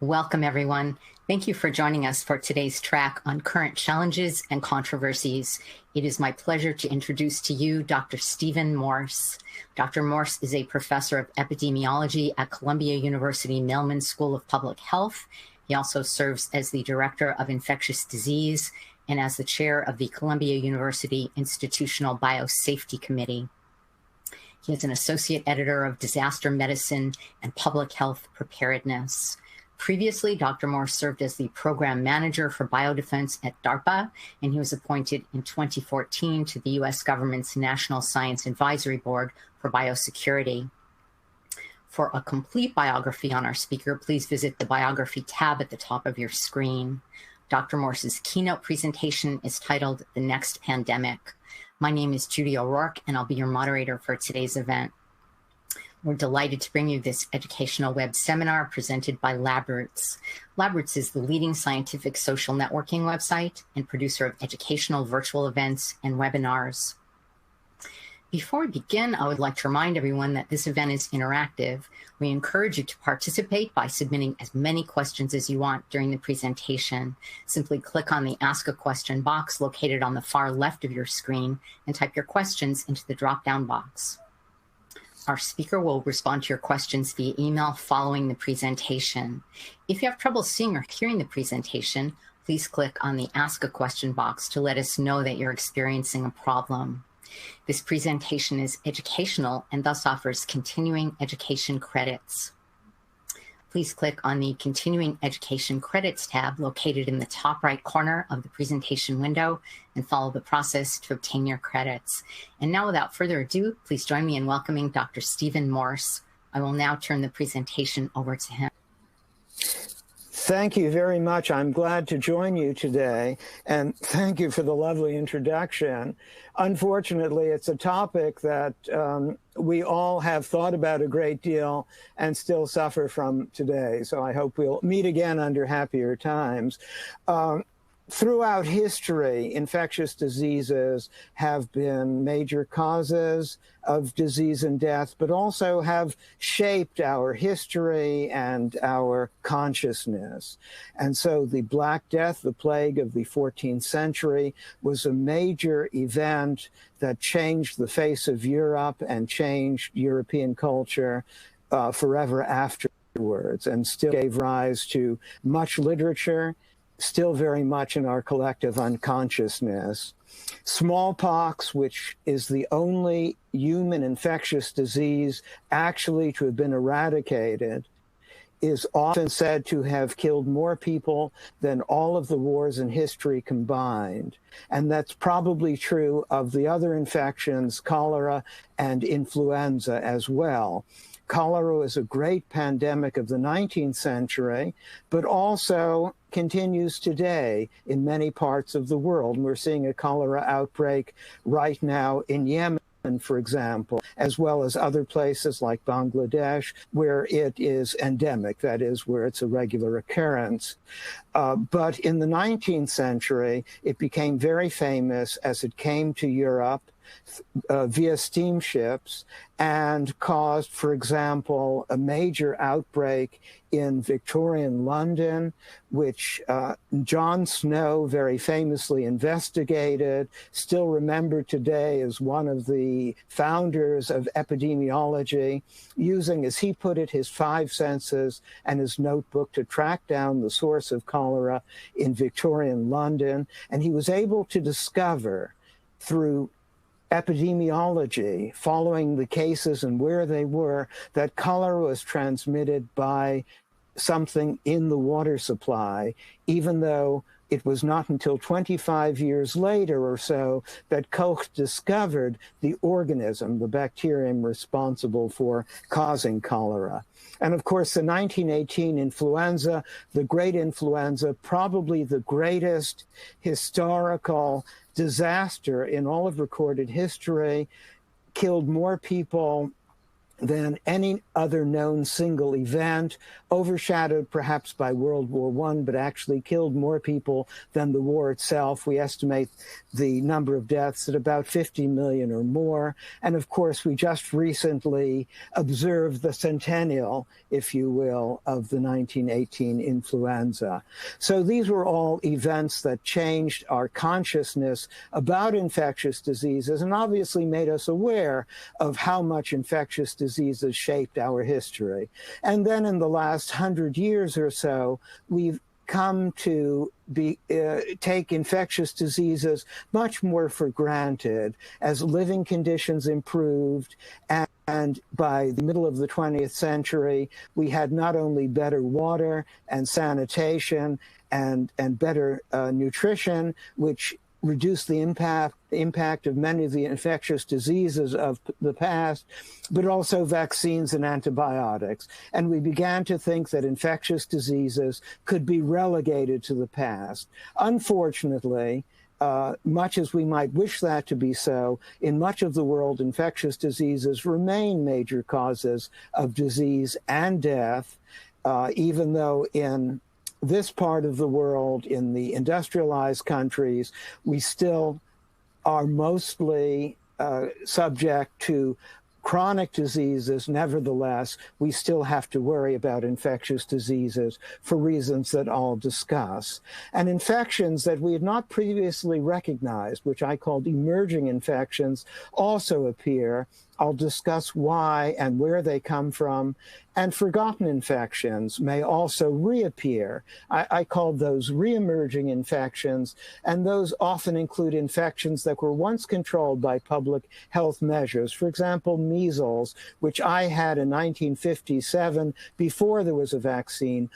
Welcome, everyone. Thank you for joining us for today's track on current challenges and controversies. It is my pleasure to introduce to you Dr. Stephen Morse. Dr. Morse is a professor of epidemiology at Columbia University Mailman School of Public Health. He also serves as the director of infectious disease and as the chair of the Columbia University Institutional Biosafety Committee. He is an associate editor of disaster medicine and public health preparedness. Previously, Dr. Morse served as the program manager for Biodefense at DARPA, and he was appointed in 2014 to the U.S. government's National Science Advisory Board for Biosecurity. For a complete biography on our speaker, please visit the Biography tab at the top of your screen. Dr. Morse's keynote presentation is titled The Next Pandemic. My name is Judy O'Rourke, and I'll be your moderator for today's event. We're delighted to bring you this educational web seminar presented by LabRoots. LabRoots is the leading scientific social networking website and producer of educational virtual events and webinars. Before we begin, I would like to remind everyone that this event is interactive. We encourage you to participate by submitting as many questions as you want during the presentation. Simply click on the Ask a Question box located on the far left of your screen and type your questions into the drop-down box. Our speaker will respond to your questions via email following the presentation. If you have trouble seeing or hearing the presentation, please click on the Ask a Question box to let us know that you're experiencing a problem. This presentation is educational and thus offers continuing education credits. Please click on the Continuing Education Credits tab located in the top right corner of the presentation window and follow the process to obtain your credits. And now, without further ado, please join me in welcoming Dr. Stephen Morse. I will now turn the presentation over to him. Thank you very much. I'm glad to join you today, and thank you for the lovely introduction. Unfortunately, it's a topic that we all have thought about a great deal and still suffer from today. So I hope we'll meet again under happier times. Throughout history, infectious diseases have been major causes of disease and death, but also have shaped our history and our consciousness. And so the Black Death, the plague of the 14th century, was a major event that changed the face of Europe and changed European culture forever afterwards, and still gave rise to much literature, still very much in our collective unconsciousness. Smallpox, which is the only human infectious disease actually to have been eradicated, is often said to have killed more people than all of the wars in history combined. And that's probably true of the other infections, cholera and influenza as well. Cholera was a great pandemic of the 19th century, but also continues today in many parts of the world. And we're seeing a cholera outbreak right now in Yemen, for example, as well as other places like Bangladesh, where it is endemic, that is, where it's a regular occurrence. But in the 19th century, it became very famous as it came to Europe via steamships and caused, for example, a major outbreak in Victorian London, which John Snow very famously investigated, still remembered today as one of the founders of epidemiology, using, as he put it, his 5 senses and his notebook to track down the source of cholera in Victorian London. And he was able to discover through epidemiology, following the cases and where they were, that cholera was transmitted by something in the water supply, even though it was not until 25 years later or so that Koch discovered the organism, the bacterium responsible for causing cholera. And of course, the 1918 influenza, the great influenza, probably the greatest historical disaster in all of recorded history, killed more people than any other known single event, overshadowed perhaps by World War I, but actually killed more people than the war itself. We estimate the number of deaths at about 50 million or more. And of course, we just recently observed the centennial, if you will, of the 1918 influenza. So these were all events that changed our consciousness about infectious diseases and obviously made us aware of how much infectious diseases shaped our history. And then in the last 100 years or so, we've come to take infectious diseases much more for granted as living conditions improved. And by the middle of the 20th century, we had not only better water and sanitation and better nutrition, which reduce the impact of many of the infectious diseases of the past, but also vaccines and antibiotics. And we began to think that infectious diseases could be relegated to the past. Unfortunately, much as we might wish that to be so, in much of the world, infectious diseases remain major causes of disease and death, even though in this part of the world, in the industrialized countries, we still are mostly subject to chronic diseases. Nevertheless, we still have to worry about infectious diseases for reasons that I'll discuss. And infections that we had not previously recognized, which I called emerging infections, also appear. I'll discuss why and where they come from. And forgotten infections may also reappear. I called those reemerging infections, and those often include infections that were once controlled by public health measures. For example, measles, which I had in 1957 before there was a vaccine,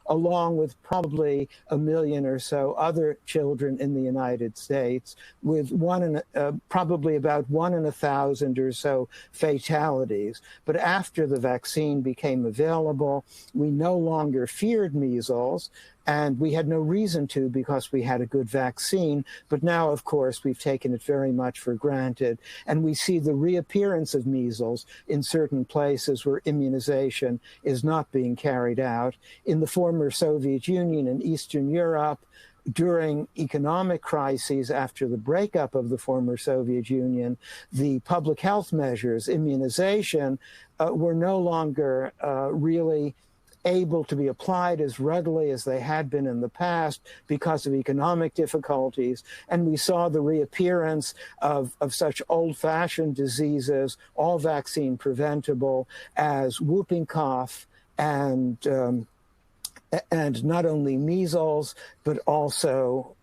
along with probably 1 million or so other children in the United States, with probably about 1 in 1,000 or so fatalities. But after the vaccine became available, we no longer feared measles, and we had no reason to because we had a good vaccine. But now, of course, we've taken it very much for granted. And we see the reappearance of measles in certain places where immunization is not being carried out. In the former Soviet Union and Eastern Europe, during economic crises after the breakup of the former Soviet Union, the public health measures, immunization, were no longer really able to be applied as readily as they had been in the past because of economic difficulties. And we saw the reappearance of such old-fashioned diseases, all vaccine preventable, as whooping cough and not only measles, but also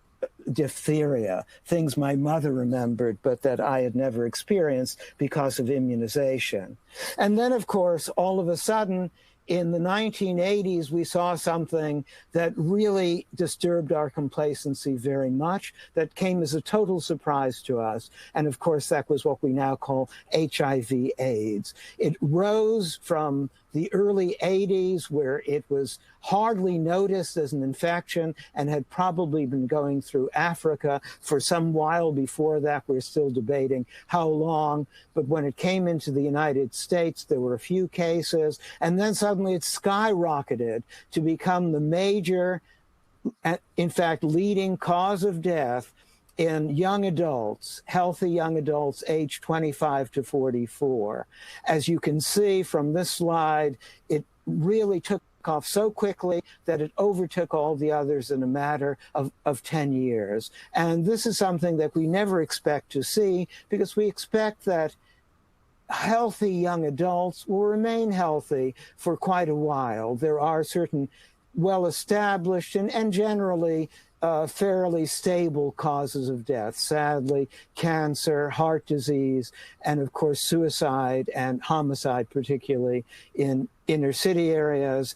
diphtheria, things my mother remembered, but that I had never experienced because of immunization. And then, of course, all of a sudden, in the 1980s, we saw something that really disturbed our complacency very much, that came as a total surprise to us. And of course, that was what we now call HIV/AIDS. It rose from the early 80s, where it was hardly noticed as an infection and had probably been going through Africa for some while before that. We're still debating how long. But when it came into the United States, there were a few cases, and then suddenly it skyrocketed to become the major, in fact, leading cause of death in young adults, healthy young adults aged 25 to 44. As you can see from this slide, it really took off so quickly that it overtook all the others in a matter of 10 years. And this is something that we never expect to see, because we expect that healthy young adults will remain healthy for quite a while. There are certain well-established and generally fairly stable causes of death. Sadly, cancer, heart disease, and of course suicide and homicide, particularly in inner city areas,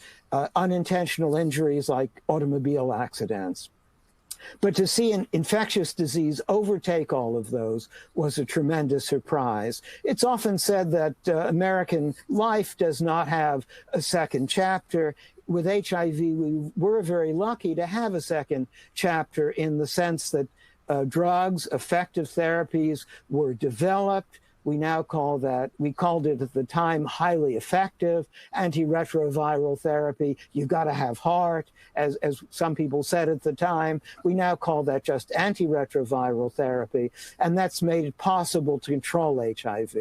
unintentional injuries like automobile accidents. But to see an infectious disease overtake all of those was a tremendous surprise. It's often said that American life does not have a second chapter. With HIV, we were very lucky to have a second chapter in the sense that drugs, effective therapies were developed, We now call that, we called it at the time, highly effective antiretroviral therapy. You've got to have heart, as some people said at the time. We now call that just antiretroviral therapy, and that's made it possible to control HIV.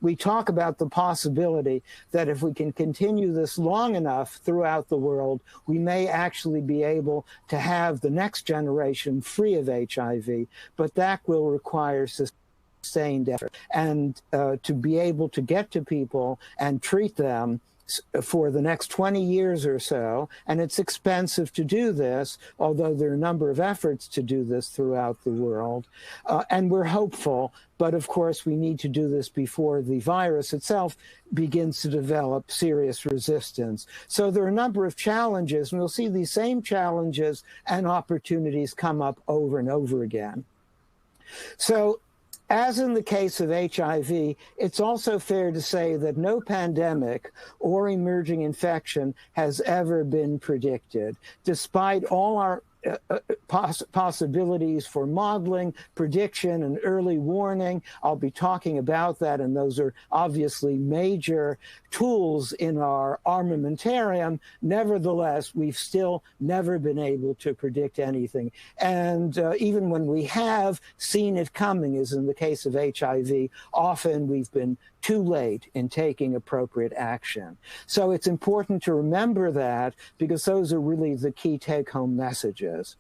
We talk about the possibility that if we can continue this long enough throughout the world, we may actually be able to have the next generation free of HIV, but that will require sustained effort. And to be able to get to people and treat them for the next 20 years or so, and it's expensive to do this, although there are a number of efforts to do this throughout the world, and we're hopeful, but of course we need to do this before the virus itself begins to develop serious resistance. So there are a number of challenges, and we'll see these same challenges and opportunities come up over and over again. So, as in the case of HIV, it's also fair to say that no pandemic or emerging infection has ever been predicted, despite all our possibilities for modeling, prediction, and early warning. I'll be talking about that, and those are obviously major tools in our armamentarium. Nevertheless, we've still never been able to predict anything. And even when we have seen it coming, as in the case of HIV, often we've been too late in taking appropriate action. So it's important to remember that, because those are really the key take-home messages.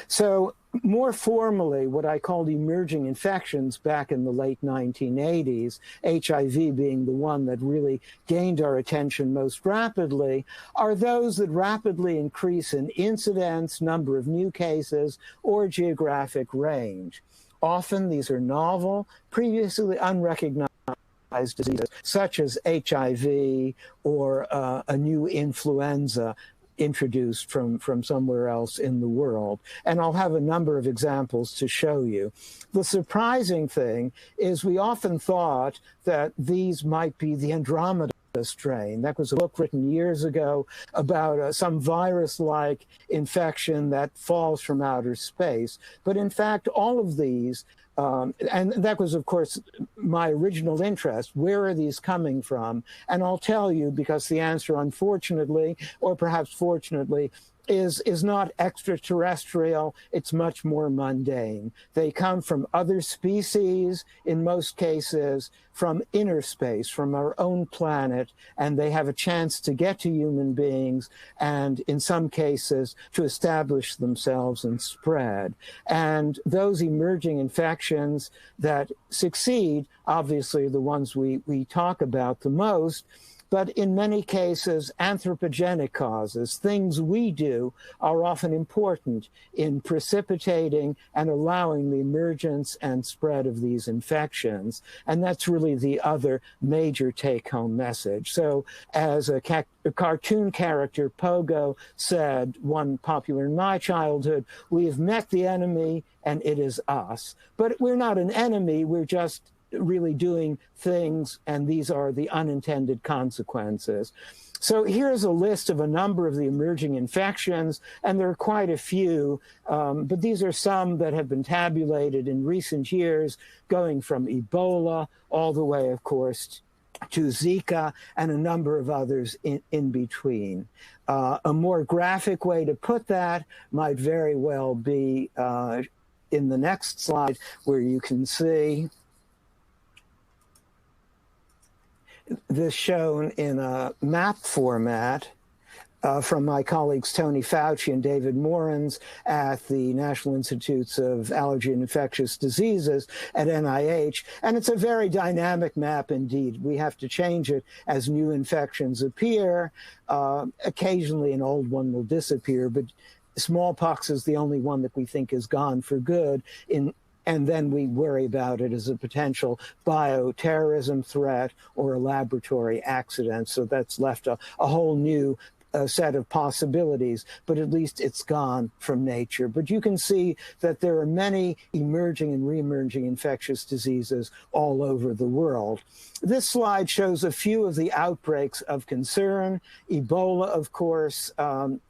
So more formally, what I called emerging infections back in the late 1980s, HIV being the one that really gained our attention most rapidly, are those that rapidly increase in incidence, number of new cases, or geographic range. Often these are novel, previously unrecognized diseases, such as HIV or a new influenza introduced from somewhere else in the world. And I'll have a number of examples to show you. The surprising thing is we often thought that these might be the Andromeda strain. That was a book written years ago about some virus-like infection that falls from outer space. But in fact, all of these, and that was, of course, my original interest. Where are these coming from? And I'll tell you, because the answer, unfortunately, or perhaps fortunately, is not extraterrestrial. It's much more mundane. They come from other species, in most cases, from inner space, from our own planet, and they have a chance to get to human beings, and in some cases, to establish themselves and spread. And those emerging infections that succeed, obviously, are the ones we talk about the most. But in many cases, anthropogenic causes, things we do, are often important in precipitating and allowing the emergence and spread of these infections. And that's really the other major take-home message. So as a cartoon character, Pogo, said, one popular in my childhood, we have met the enemy and it is us. But we're not an enemy, we're just really doing things, and these are the unintended consequences. So here's a list of a number of the emerging infections, and there are quite a few, but these are some that have been tabulated in recent years, going from Ebola all the way, of course, to Zika and a number of others in between. A more graphic way to put that might very well be in the next slide, where you can see this shown in a map format from my colleagues Tony Fauci and David Morens at the National Institutes of Allergy and Infectious Diseases at NIH. And it's a very dynamic map indeed. We have to change it as new infections appear. Occasionally an old one will disappear, but smallpox is the only one that we think is gone for good, and then we worry about it as a potential bioterrorism threat or a laboratory accident. So that's left a whole new set of possibilities, but at least it's gone from nature. But you can see that there are many emerging and re-emerging infectious diseases all over the world. This slide shows a few of the outbreaks of concern. Ebola, of course,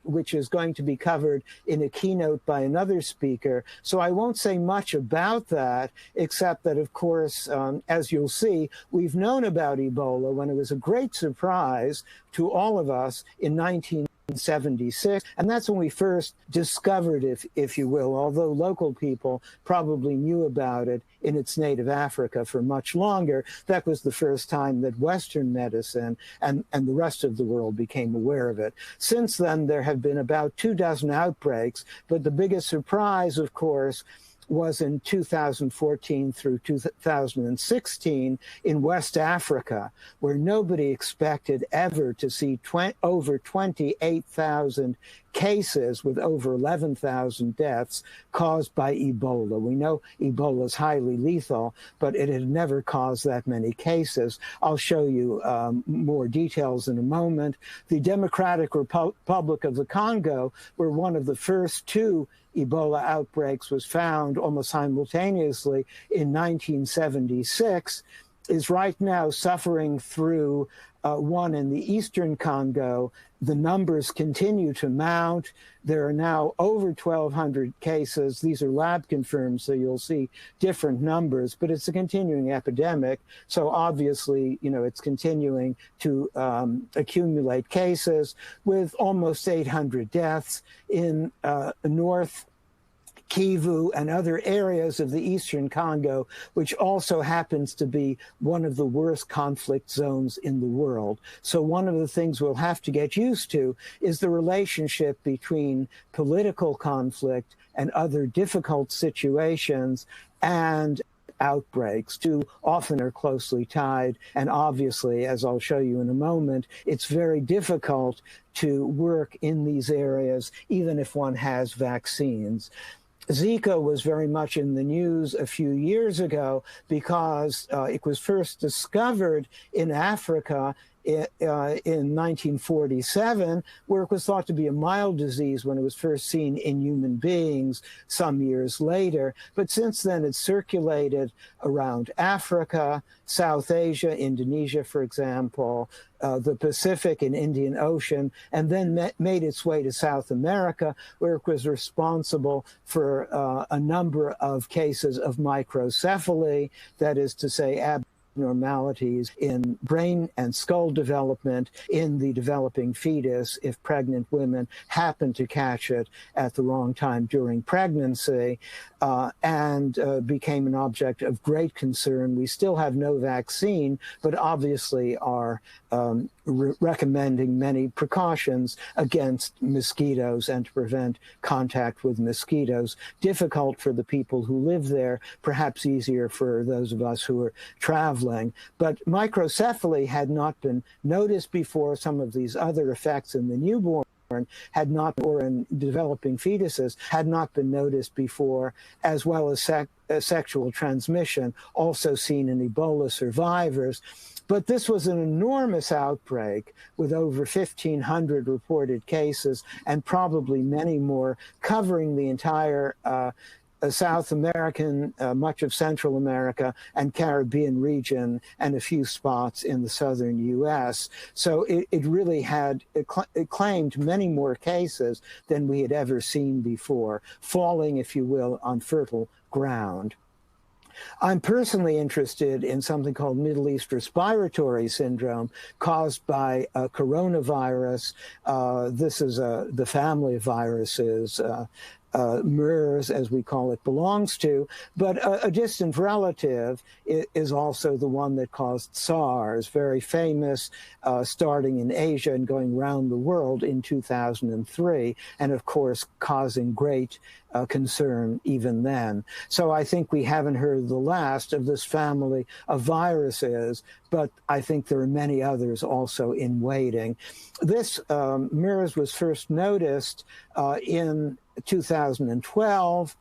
which is going to be covered in a keynote by another speaker. So I won't say much about that, except that, of course, as you'll see, we've known about Ebola when it was a great surprise to all of us in 1976, and that's when we first discovered it, if you will, although local people probably knew about it in its native Africa for much longer. That was the first time that Western medicine and the rest of the world became aware of it. Since then, there have been about 24 outbreaks, but the biggest surprise, of course, was in 2014 through 2016 in West Africa, where nobody expected ever to see over 28,000 cases with over 11,000 deaths caused by Ebola. We know Ebola is highly lethal, but it had never caused that many cases. I'll show you more details in a moment. The Democratic Republic of the Congo, where one of the first two Ebola outbreaks was found almost simultaneously in 1976, is right now suffering through one in the eastern Congo. The numbers continue to mount. There are now over 1,200 cases. These are lab confirmed, so you'll see different numbers, but it's a continuing epidemic. So obviously, you know, it's continuing to accumulate cases with almost 800 deaths in North Kivu and other areas of the eastern Congo, which also happens to be one of the worst conflict zones in the world. So one of the things we'll have to get used to is the relationship between political conflict and other difficult situations and outbreaks. Two often are closely tied, and obviously, as I'll show you in a moment, it's very difficult to work in these areas even if one has vaccines. Zika was very much in the news a few years ago because it was first discovered in Africa in 1947, where it was thought to be a mild disease when it was first seen in human beings some years later. But since then, it's circulated around Africa, South Asia, Indonesia, for example, the Pacific and Indian Ocean, and then made its way to South America, where it was responsible for a number of cases of microcephaly, that is to say, abnormalities in brain and skull development in the developing fetus if pregnant women happen to catch it at the wrong time during pregnancy, and became an object of great concern. We still have no vaccine, but obviously are recommending many precautions against mosquitoes and to prevent contact with mosquitoes. Difficult for the people who live there, perhaps easier for those of us who are traveling. But microcephaly had not been noticed before. Some of these other effects in the newborn had not, or in developing fetuses, had not been noticed before, as well as sexual transmission, also seen in Ebola survivors. But this was an enormous outbreak with over 1,500 reported cases and probably many more, covering the entire South American, much of Central America and Caribbean region, and a few spots in the southern U.S. So it really had it claimed many more cases than we had ever seen before, falling, if you will, on fertile ground. I'm personally interested in something called Middle East Respiratory Syndrome caused by coronavirus. This is the family of viruses. MERS, as we call it, belongs to, but a distant relative is also the one that caused SARS, very famous, starting in Asia and going around the world in 2003, and of course causing great concern even then. So I think we haven't heard the last of this family of viruses, but I think there are many others also in waiting. This MERS was first noticed in 2012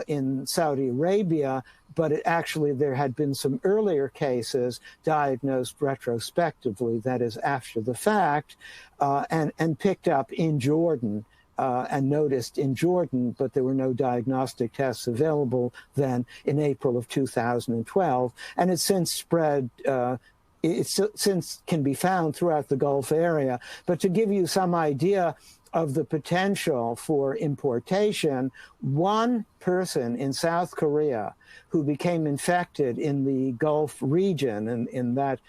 in Saudi Arabia, but actually there had been some earlier cases diagnosed retrospectively, that is after the fact, and picked up in Jordan. And noticed in Jordan, but there were no diagnostic tests available then in April of 2012. And it's since spread, since can be found throughout the Gulf area. But to give you some idea of the potential for importation, one person in South Korea who became infected in the Gulf region and in that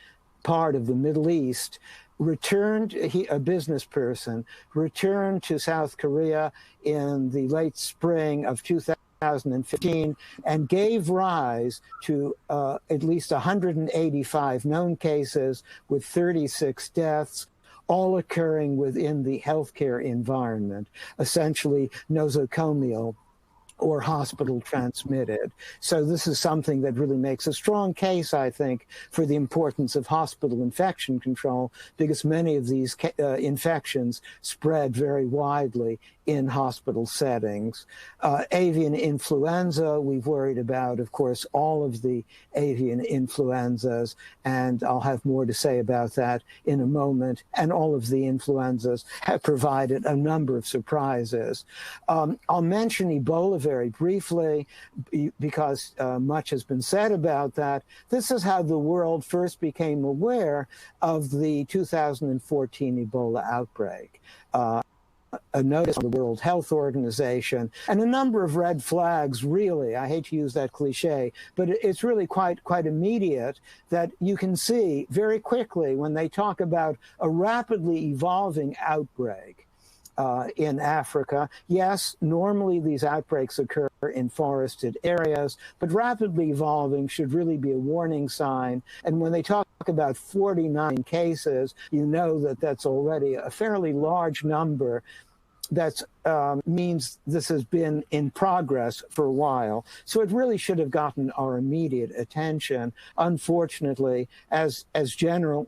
part of the Middle East returned, a business person, returned to South Korea in the late spring of 2015 and gave rise to at least 185 known cases with 36 deaths, all occurring within the healthcare environment, essentially nosocomial or hospital transmitted. So this is something that really makes a strong case, I think, for the importance of hospital infection control, because many of these infections spread very widely in hospital settings. Avian influenza, we've worried about, of course, all of the avian influenzas, and I'll have more to say about that in a moment. And all of the influenzas have provided a number of surprises. I'll mention Ebola very briefly because much has been said about that. This is how the world first became aware of the 2014 Ebola outbreak. A notice from the World Health Organization, and a number of red flags, really. I hate to use that cliche, but it's really quite immediate that you can see very quickly when they talk about a rapidly evolving outbreak in Africa. Yes, normally these outbreaks occur in forested areas, but rapidly evolving should really be a warning sign. And when they talk about 49 cases, you know that that's already a fairly large number. That means this has been in progress for a while. So it really should have gotten our immediate attention. Unfortunately, as generally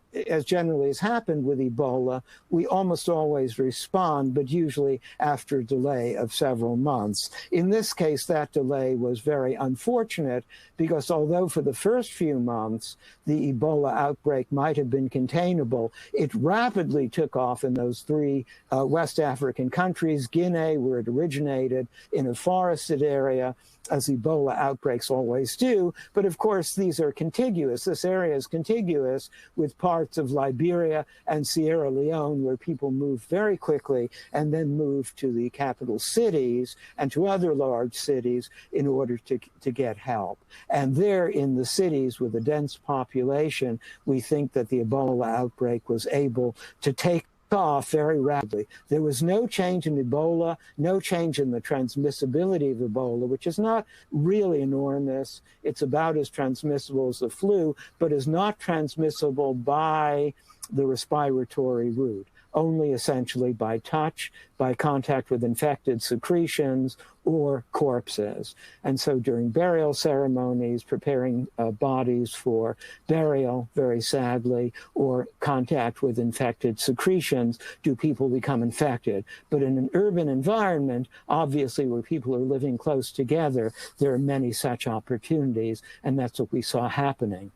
has happened with Ebola, we almost always respond, but usually after a delay of several months. In this case, that delay was very unfortunate because although for the first few months, the Ebola outbreak might have been containable, it rapidly took off in those three West African countries, Guinea, where it originated, in a forested area, as Ebola outbreaks always do. But of course, these are contiguous. This area is contiguous with parts of Liberia and Sierra Leone, where people move very quickly and then move to the capital cities and to other large cities in order to get help. And there in the cities with a dense population, we think that the Ebola outbreak was able to take off very rapidly. There was no change in Ebola, no change in the transmissibility of Ebola, which is not really enormous. It's about as transmissible as the flu, but is not transmissible by the respiratory route, only essentially by touch, by contact with infected secretions or corpses. And so during burial ceremonies, preparing bodies for burial, very sadly, or contact with infected secretions, do people become infected. But in an urban environment, obviously where people are living close together, there are many such opportunities, and that's what we saw happening.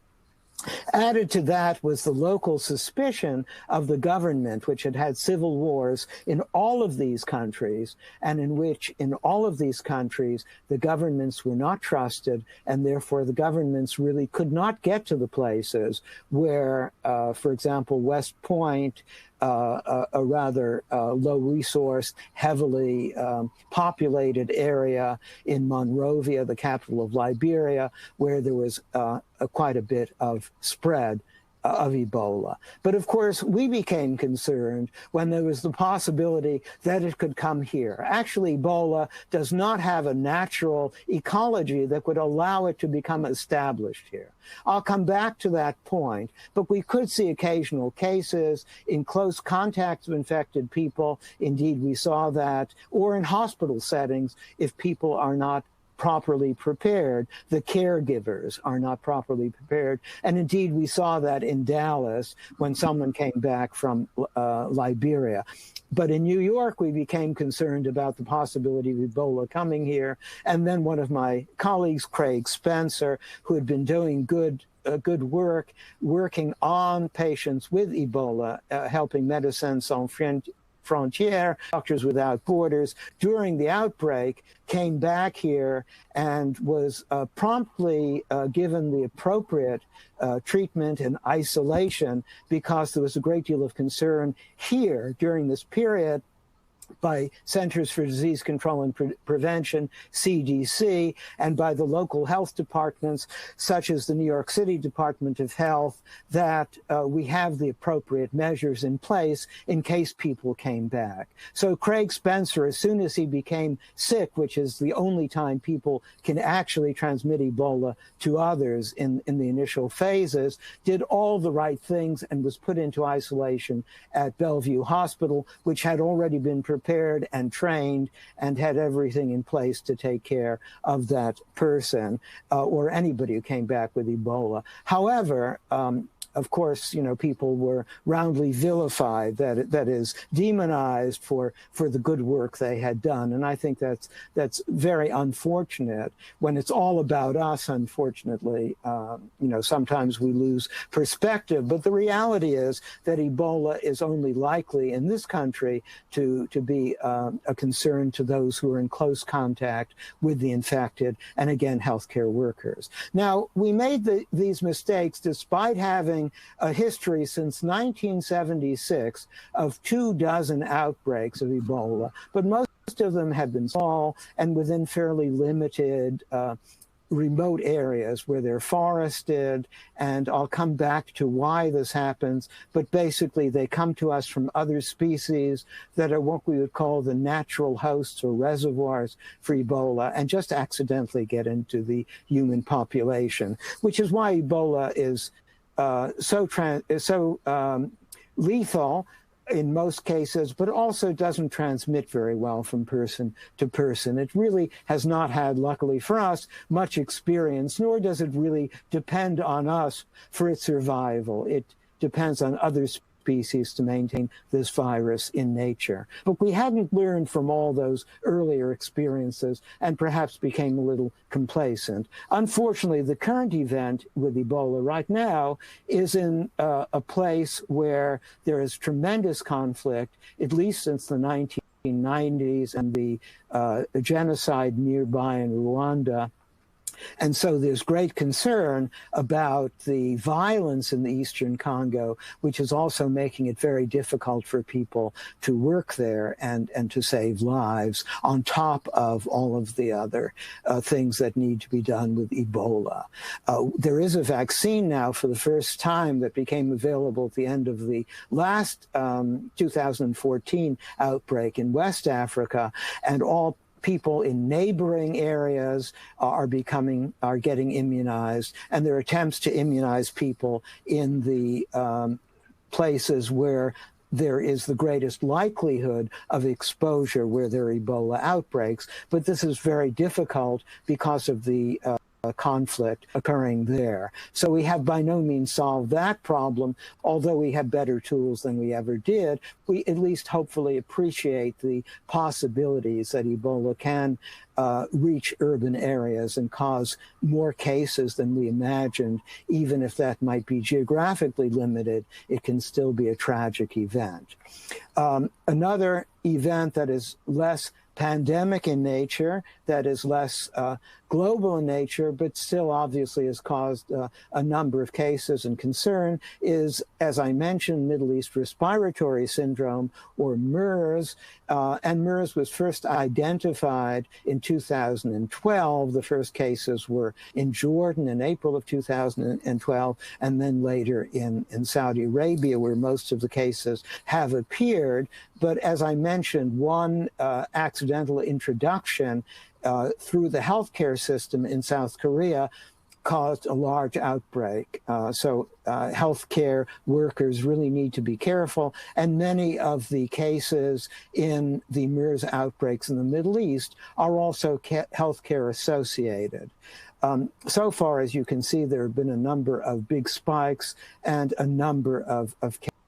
Added to that was the local suspicion of the government, which had had civil wars in all of these countries, and in which in all of these countries the governments were not trusted, and therefore the governments really could not get to the places where, for example, West Point, a rather low-resource, heavily populated area in Monrovia, the capital of Liberia, where there was quite a bit of spread of Ebola. But of course, we became concerned when there was the possibility that it could come here. Actually, Ebola does not have a natural ecology that would allow it to become established here. I'll come back to that point, but we could see occasional cases in close contacts of infected people. Indeed, we saw that, or in hospital settings if people are not properly prepared. The caregivers are not properly prepared. And indeed, we saw that in Dallas when someone came back from Liberia. But in New York, we became concerned about the possibility of Ebola coming here. And then one of my colleagues, Craig Spencer, who had been doing good work working on patients with Ebola, helping Médecins Sans Frontières, Doctors Without Borders, during the outbreak, came back here and was promptly given the appropriate treatment and isolation, because there was a great deal of concern here during this period by Centers for Disease Control and Prevention, CDC, and by the local health departments, such as the New York City Department of Health, that we have the appropriate measures in place in case people came back. So Craig Spencer, as soon as he became sick, which is the only time people can actually transmit Ebola to others in the initial phases, did all the right things and was put into isolation at Bellevue Hospital, which had already been prepared and trained and had everything in place to take care of that person or anybody who came back with Ebola. However, of course, people were roundly vilified, that is, demonized for the good work they had done. And I think that's very unfortunate. When it's all about us, unfortunately, sometimes we lose perspective. But the reality is that Ebola is only likely in this country to be a concern to those who are in close contact with the infected, and again, healthcare workers. Now, we made these mistakes despite having a history since 1976 of 24 outbreaks of Ebola, but most of them have been small and within fairly limited remote areas where they're forested, and I'll come back to why this happens, but basically they come to us from other species that are what we would call the natural hosts or reservoirs for Ebola, and just accidentally get into the human population, which is why Ebola is so lethal in most cases, but also doesn't transmit very well from person to person. It really has not had, luckily for us, much experience, nor does it really depend on us for its survival. It depends on other species to maintain this virus in nature. But we hadn't learned from all those earlier experiences and perhaps became a little complacent. Unfortunately, the current event with Ebola right now is in a place where there is tremendous conflict, at least since the 1990s and the genocide nearby in Rwanda. And so there's great concern about the violence in the eastern Congo, which is also making it very difficult for people to work there and to save lives, on top of all of the other things that need to be done with Ebola. There is a vaccine now for the first time that became available at the end of the last 2014 outbreak in West Africa, and all people in neighboring areas are getting immunized, and there are attempts to immunize people in the places where there is the greatest likelihood of exposure, where there are Ebola outbreaks. But this is very difficult because of the conflict occurring there. So we have by no means solved that problem, although we have better tools than we ever did. We at least hopefully appreciate the possibilities that Ebola can reach urban areas and cause more cases than we imagined. Even if that might be geographically limited, it can still be a tragic event. Another event that is less pandemic in nature, that is less global in nature, but still obviously has caused a number of cases and concern, is, as I mentioned, Middle East Respiratory Syndrome, or MERS. And MERS was first identified in 2012. The first cases were in Jordan in April of 2012, and then later in Saudi Arabia, where most of the cases have appeared. But as I mentioned, one accidental introduction through the healthcare system in South Korea caused a large outbreak. So healthcare workers really need to be careful. And many of the cases in the MERS outbreaks in the Middle East are also healthcare associated. So far, as you can see, there have been a number of big spikes and a number of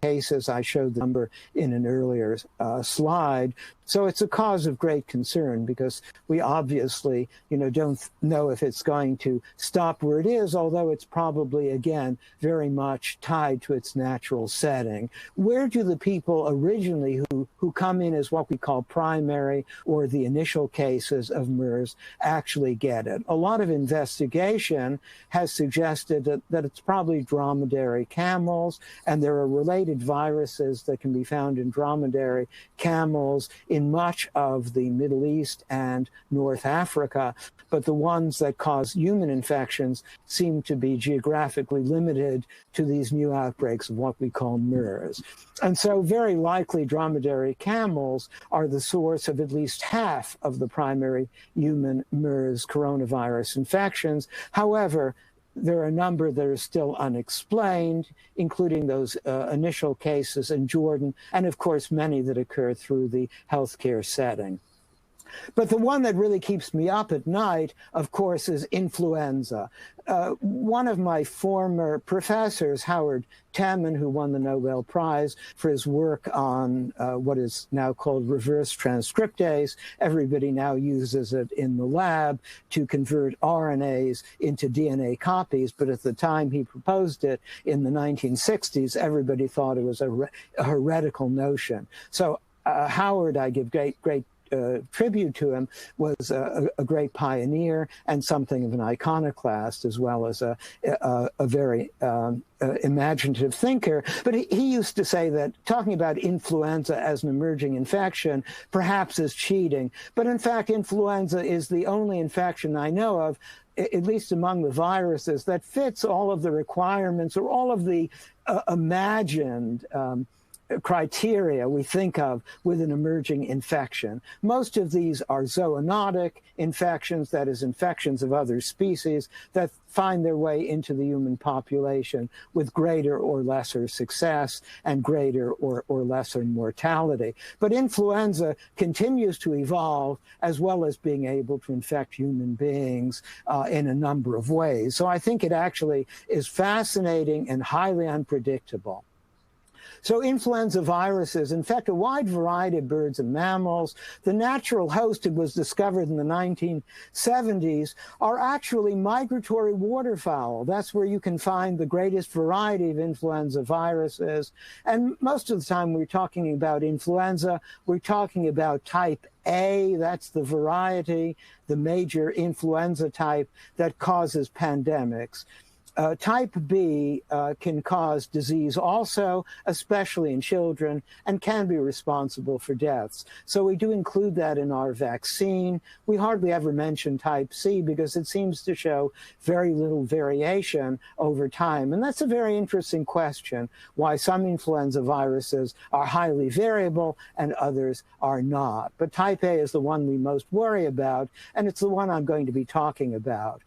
cases. I showed the number in an earlier slide. So it's a cause of great concern because we obviously, don't know if it's going to stop where it is, although it's probably, again, very much tied to its natural setting. Where do the people originally who come in as what we call primary or the initial cases of MERS actually get it? A lot of investigation has suggested that it's probably dromedary camels, and there are related viruses that can be found in dromedary camels in much of the Middle East and North Africa, but the ones that cause human infections seem to be geographically limited to these new outbreaks of what we call MERS. And so very likely dromedary camels are the source of at least half of the primary human MERS coronavirus infections. However, there are a number that are still unexplained, including those initial cases in Jordan, and of course, many that occur through the healthcare setting. But the one that really keeps me up at night, of course, is influenza. One of my former professors, Howard Tamman, who won the Nobel Prize for his work on what is now called reverse transcriptase. Everybody now uses it in the lab to convert RNAs into DNA copies. But at the time he proposed it in the 1960s, everybody thought it was a heretical notion. So Howard, I give great tribute to him, was a great pioneer and something of an iconoclast, as well as a very imaginative thinker. But he used to say that talking about influenza as an emerging infection perhaps is cheating. But in fact, influenza is the only infection I know of, at least among the viruses, that fits all of the requirements or all of the imagined criteria we think of with an emerging infection. Most of these are zoonotic infections, that is, infections of other species that find their way into the human population with greater or lesser success and greater or lesser mortality. But influenza continues to evolve, as well as being able to infect human beings in a number of ways. So I think it actually is fascinating and highly unpredictable. So influenza viruses infect a wide variety of birds and mammals. The natural host that was discovered in the 1970s are actually migratory waterfowl. That's where you can find the greatest variety of influenza viruses. And most of the time we're talking about influenza, we're talking about type A, that's the variety, the major influenza type that causes pandemics. Type B can cause disease also, especially in children, and can be responsible for deaths. So we do include that in our vaccine. We hardly ever mention type C because it seems to show very little variation over time. And that's a very interesting question, why some influenza viruses are highly variable and others are not. But type A is the one we most worry about, and it's the one I'm going to be talking about.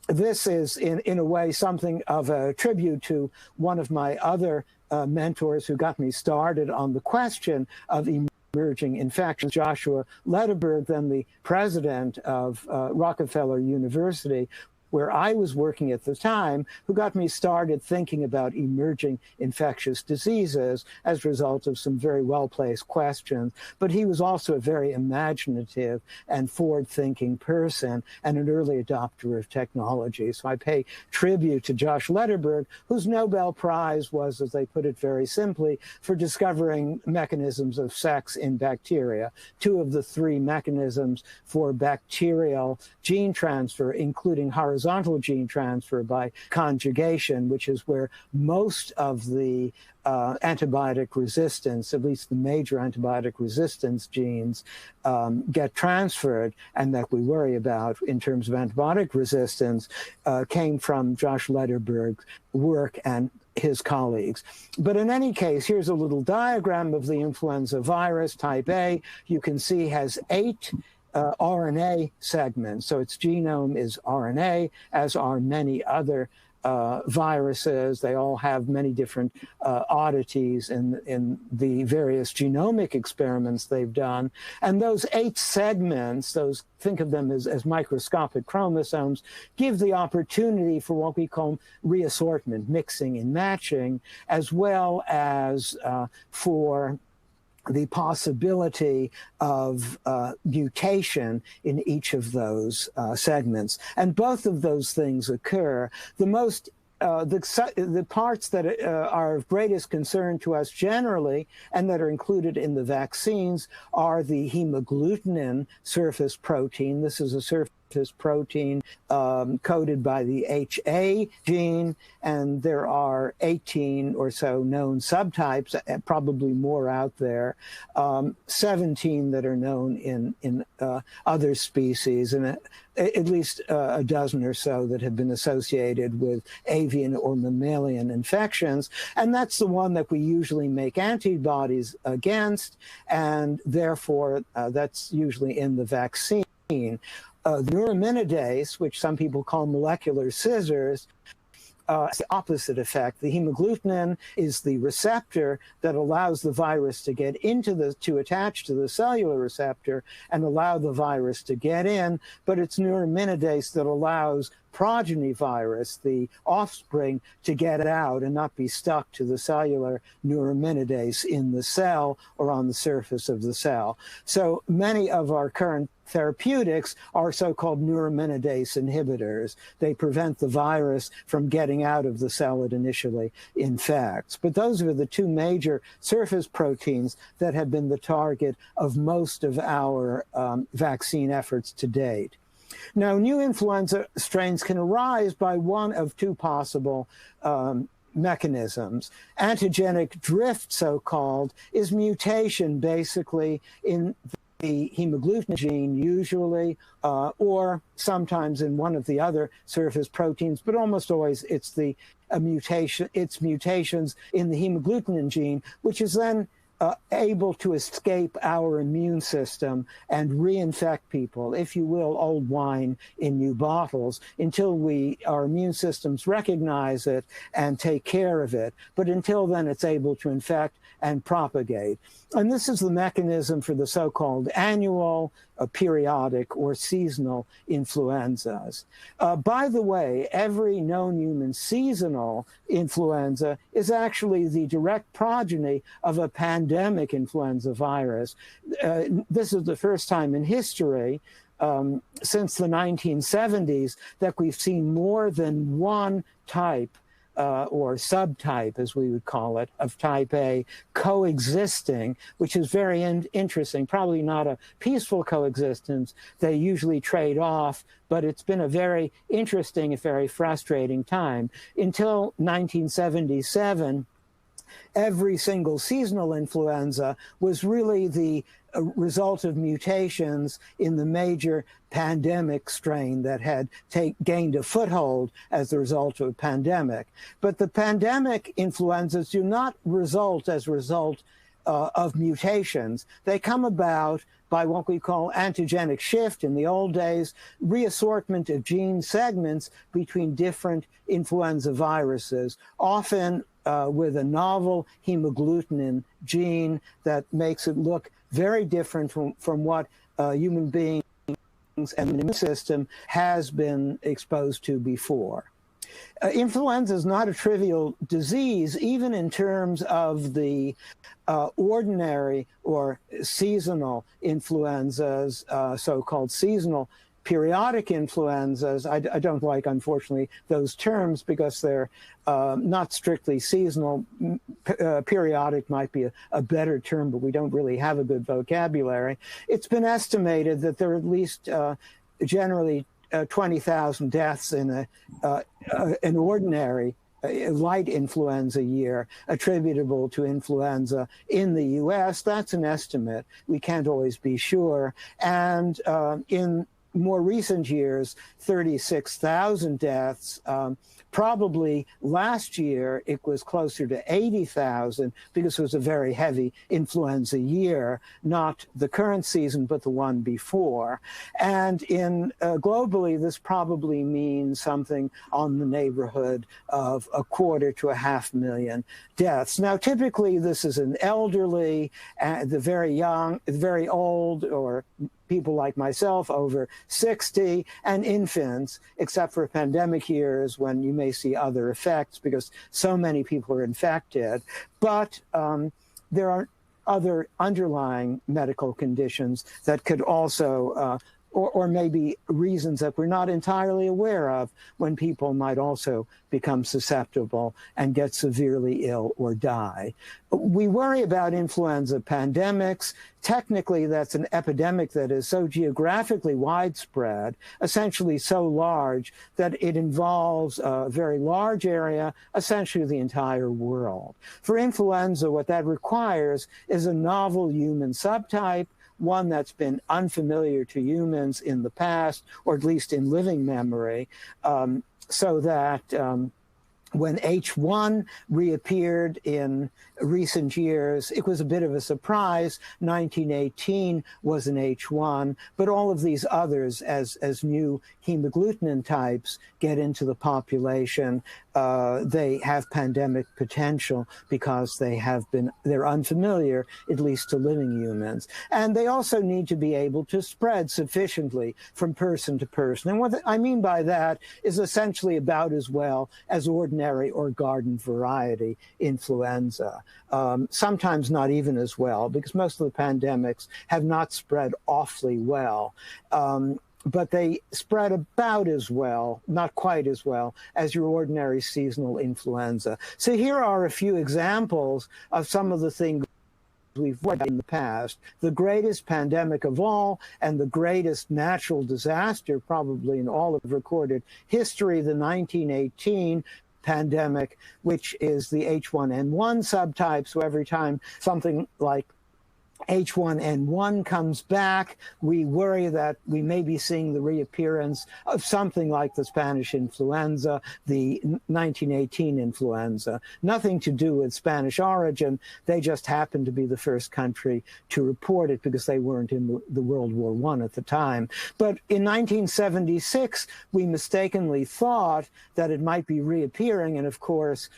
This is, in a way, something of a tribute to one of my other mentors who got me started on the question of emerging infections, Joshua Lederberg, then the president of Rockefeller University, where I was working at the time, who got me started thinking about emerging infectious diseases as a result of some very well-placed questions. But he was also a very imaginative and forward-thinking person and an early adopter of technology. So I pay tribute to Josh Lederberg, whose Nobel Prize was, as they put it very simply, for discovering mechanisms of sex in bacteria. 2 of the 3 mechanisms for bacterial gene transfer, including horizontal gene transfer by conjugation, which is where most of the antibiotic resistance, at least the major antibiotic resistance genes, get transferred, and that we worry about in terms of antibiotic resistance, came from Josh Lederberg's work and his colleagues. But in any case, here's a little diagram of the influenza virus. Type A, you can see, has 8 RNA segments. So its genome is RNA, as are many other viruses. They all have many different oddities in the various genomic experiments they've done. And those 8 segments, think of them as microscopic chromosomes, give the opportunity for what we call reassortment, mixing and matching, as well as for the possibility of mutation in each of those segments. And both of those things occur. The parts that are of greatest concern to us generally and that are included in the vaccines are the hemagglutinin surface protein. This is a surface protein coded by the HA gene, and there are 18 or so known subtypes, probably more out there, 17 that are known in other species, and at least a dozen or so that have been associated with avian or mammalian infections. And that's the one that we usually make antibodies against, and therefore that's usually in the vaccine. The neuraminidase, which some people call molecular scissors, it's the opposite effect. The hemagglutinin is the receptor that allows the virus to get to attach to the cellular receptor and allow the virus to get in, but it's neuraminidase that allows progeny virus, the offspring, to get out and not be stuck to the cellular neuraminidase in the cell or on the surface of the cell. So many of our current therapeutics are so-called neuraminidase inhibitors. They prevent the virus from getting out of the cell it initially infects. But those are the 2 major surface proteins that have been the target of most of our vaccine efforts to date. Now, new influenza strains can arise by one of 2 possible mechanisms. Antigenic drift, so-called, is mutation basically in the hemagglutinin gene usually, or sometimes in one of the other surface proteins, but almost always it's mutations in the hemagglutinin gene, which is then able to escape our immune system and reinfect people, if you will, old wine in new bottles, until our immune systems recognize it and take care of it. But until then, it's able to infect and propagate. And this is the mechanism for the so-called annual, periodic, or seasonal influenzas. By the way, every known human seasonal influenza is actually the direct progeny of a pandemic influenza virus. This is the first time in history since the 1970s that we've seen more than one type or subtype, as we would call it, of type A coexisting, which is very interesting. Probably not a peaceful coexistence. They usually trade off, but it's been a very interesting, a very frustrating time. Until 1977, every single seasonal influenza was really the result of mutations in the major pandemic strain that had gained a foothold as the result of a pandemic. But the pandemic influenzas do not result as a result of mutations. They come about by what we call antigenic shift in the old days, reassortment of gene segments between different influenza viruses, often with a novel hemagglutinin gene that makes it look very different from what human beings and the immune system has been exposed to before. Influenza is not a trivial disease, even in terms of the ordinary or seasonal influenzas, so-called seasonal periodic influenzas. I don't like, unfortunately, those terms because they're not strictly seasonal. Periodic might be a better term, but we don't really have a good vocabulary. It's been estimated that there are at least generally 20,000 deaths in an ordinary light influenza year attributable to influenza in the U.S. That's an estimate. We can't always be sure. And in more recent years, 36,000 deaths. Probably last year, it was closer to 80,000 because it was a very heavy influenza year, not the current season, but the one before. And globally, this probably means something on the neighborhood of 250,000 to 500,000 deaths. Now, typically, this is an elderly, the very young, the very old, or people like myself over 60, and infants, except for pandemic years when you may see other effects because so many people are infected. But there are other underlying medical conditions that could also, or maybe reasons that we're not entirely aware of, when people might also become susceptible and get severely ill or die. We worry about influenza pandemics. Technically, that's an epidemic that is so geographically widespread, essentially so large that it involves a very large area, essentially the entire world. For influenza, what that requires is a novel human subtype, one that's been unfamiliar to humans in the past, or at least in living memory, so that when H1 reappeared in recent years, it was a bit of a surprise. 1918 was an H1, but all of these others, as new hemagglutinin types get into the population, they have pandemic potential because they're unfamiliar, at least to living humans. And they also need to be able to spread sufficiently from person to person. And what I mean by that is essentially about as well as ordinary or garden variety influenza. Sometimes not even as well, because most of the pandemics have not spread awfully well. But they spread about as well, not quite as well, as your ordinary seasonal influenza. So here are a few examples of some of the things we've read in the past. The greatest pandemic of all and the greatest natural disaster probably in all of recorded history, the 1918 pandemic, which is the H1N1 subtype. So every time something like H1N1 comes back, we worry that we may be seeing the reappearance of something like the Spanish influenza, the 1918 influenza. Nothing to do with Spanish origin. They just happened to be the first country to report it because they weren't in the World War I at the time. But in 1976, we mistakenly thought that it might be reappearing, and of course,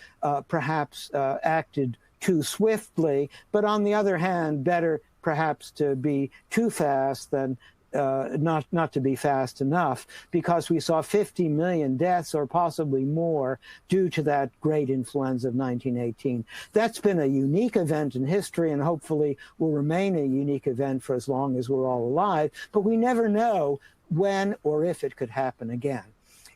perhaps acted too swiftly, but on the other hand, better perhaps to be too fast than not to be fast enough, because we saw 50 million deaths or possibly more due to that great influenza of 1918. That's been a unique event in history and hopefully will remain a unique event for as long as we're all alive, but we never know when or if it could happen again.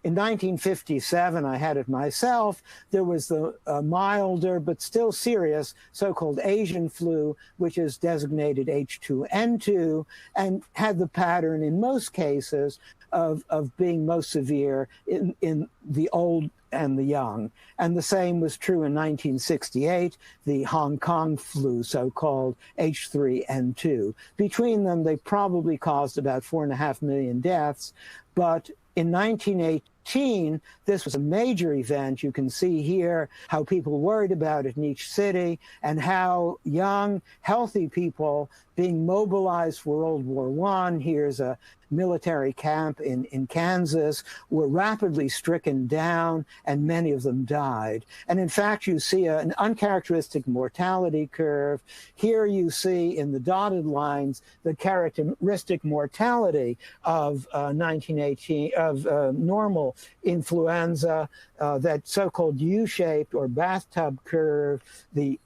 In 1957, I had it myself, there was the milder but still serious so-called Asian flu, which is designated H2N2, and had the pattern in most cases of being most severe in the old and the young. And the same was true in 1968, the Hong Kong flu, so-called H3N2. Between them, they probably caused about 4.5 million deaths, but in 1918, this was a major event. You can see here how people worried about it in each city and how young, healthy people being mobilized for World War I. Here's a military camp in Kansas, were rapidly stricken down, and many of them died. And in fact, you see an uncharacteristic mortality curve. Here you see in the dotted lines the characteristic mortality of 1918, of normal influenza, that so-called U-shaped or bathtub curve,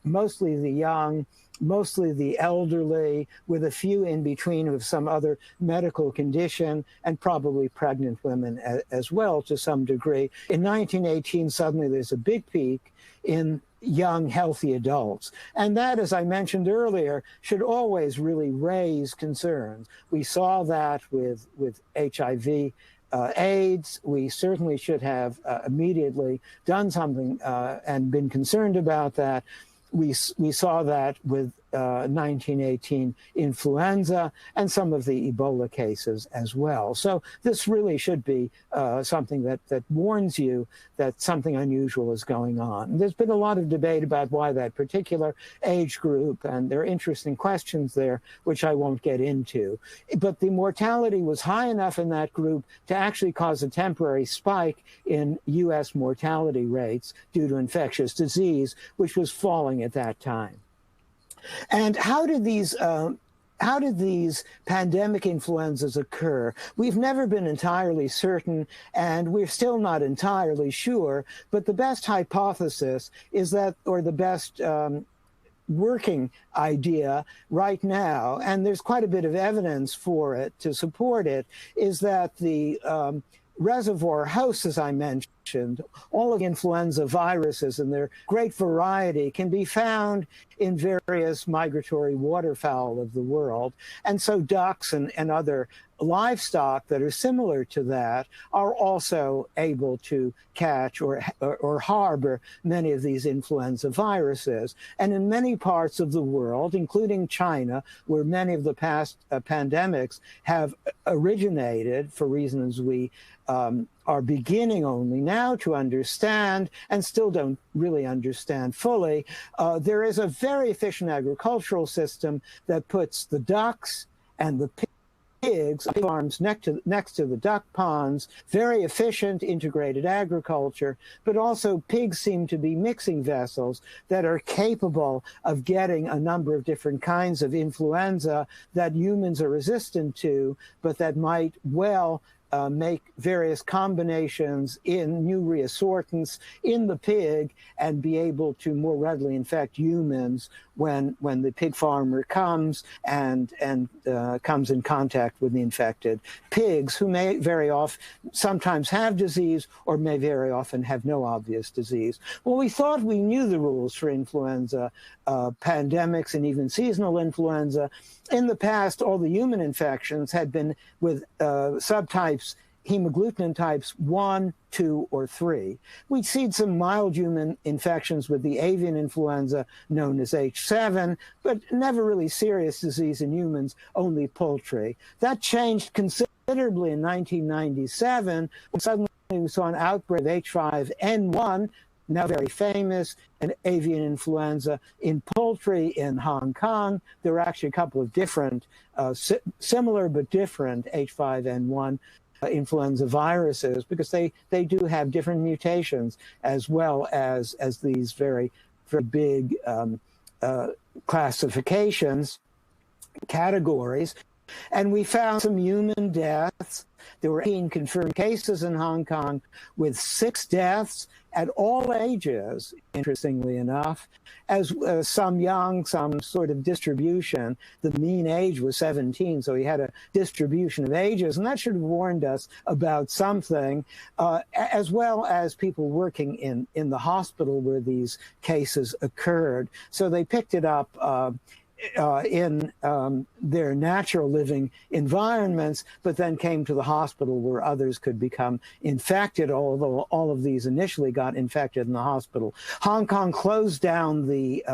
mostly the young, mostly the elderly, with a few in between of some other medical condition, and probably pregnant women as well to some degree. In 1918, suddenly there's a big peak in young, healthy adults. And that, as I mentioned earlier, should always really raise concerns. We saw that with HIV, AIDS. We certainly should have immediately done something and been concerned about that. We saw that with 1918 influenza and some of the Ebola cases as well. So this really should be something that warns you that something unusual is going on. There's been a lot of debate about why that particular age group, and there are interesting questions there, which I won't get into. But the mortality was high enough in that group to actually cause a temporary spike in U.S. mortality rates due to infectious disease, which was falling at that time. And how did these pandemic influenzas occur? We've never been entirely certain, and we're still not entirely sure, but the best hypothesis is that, or the best working idea right now, and there's quite a bit of evidence for it to support it, is that the reservoir hosts, as I mentioned, all of the influenza viruses and their great variety can be found in various migratory waterfowl of the world. And so ducks and other livestock that are similar to that are also able to catch or harbor many of these influenza viruses. And in many parts of the world, including China, where many of the past pandemics have originated for reasons we are beginning only now to understand and still don't really understand fully, there is a very efficient agricultural system that puts the ducks and the pigs farms next to the duck ponds, very efficient integrated agriculture, but also pigs seem to be mixing vessels that are capable of getting a number of different kinds of influenza that humans are resistant to, but that might well make various combinations in new reassortants in the pig and be able to more readily infect humans when the pig farmer comes and comes in contact with the infected pigs, who may very often sometimes have disease or may very often have no obvious disease. Well, we thought we knew the rules for influenza pandemics and even seasonal influenza. In the past, all the human infections had been with subtypes, hemagglutinin types 1, 2, or 3. We'd seen some mild human infections with the avian influenza known as H7, but never really serious disease in humans, only poultry. That changed considerably in 1997, when suddenly we saw an outbreak of H5N1, now very famous, an avian influenza in poultry in Hong Kong. There were actually a couple of different, similar but different H5N1 influenza viruses, because they do have different mutations as well as these very, very big classifications, categories. And we found some human deaths. There were 18 confirmed cases in Hong Kong, with 6 deaths at all ages, interestingly enough, as some young, some sort of distribution. The mean age was 17, so he had a distribution of ages, and that should have warned us about something, as well as people working in the hospital where these cases occurred. So they picked it up in their natural living environments, but then came to the hospital where others could become infected, although all of these initially got infected in the hospital. Hong Kong closed down the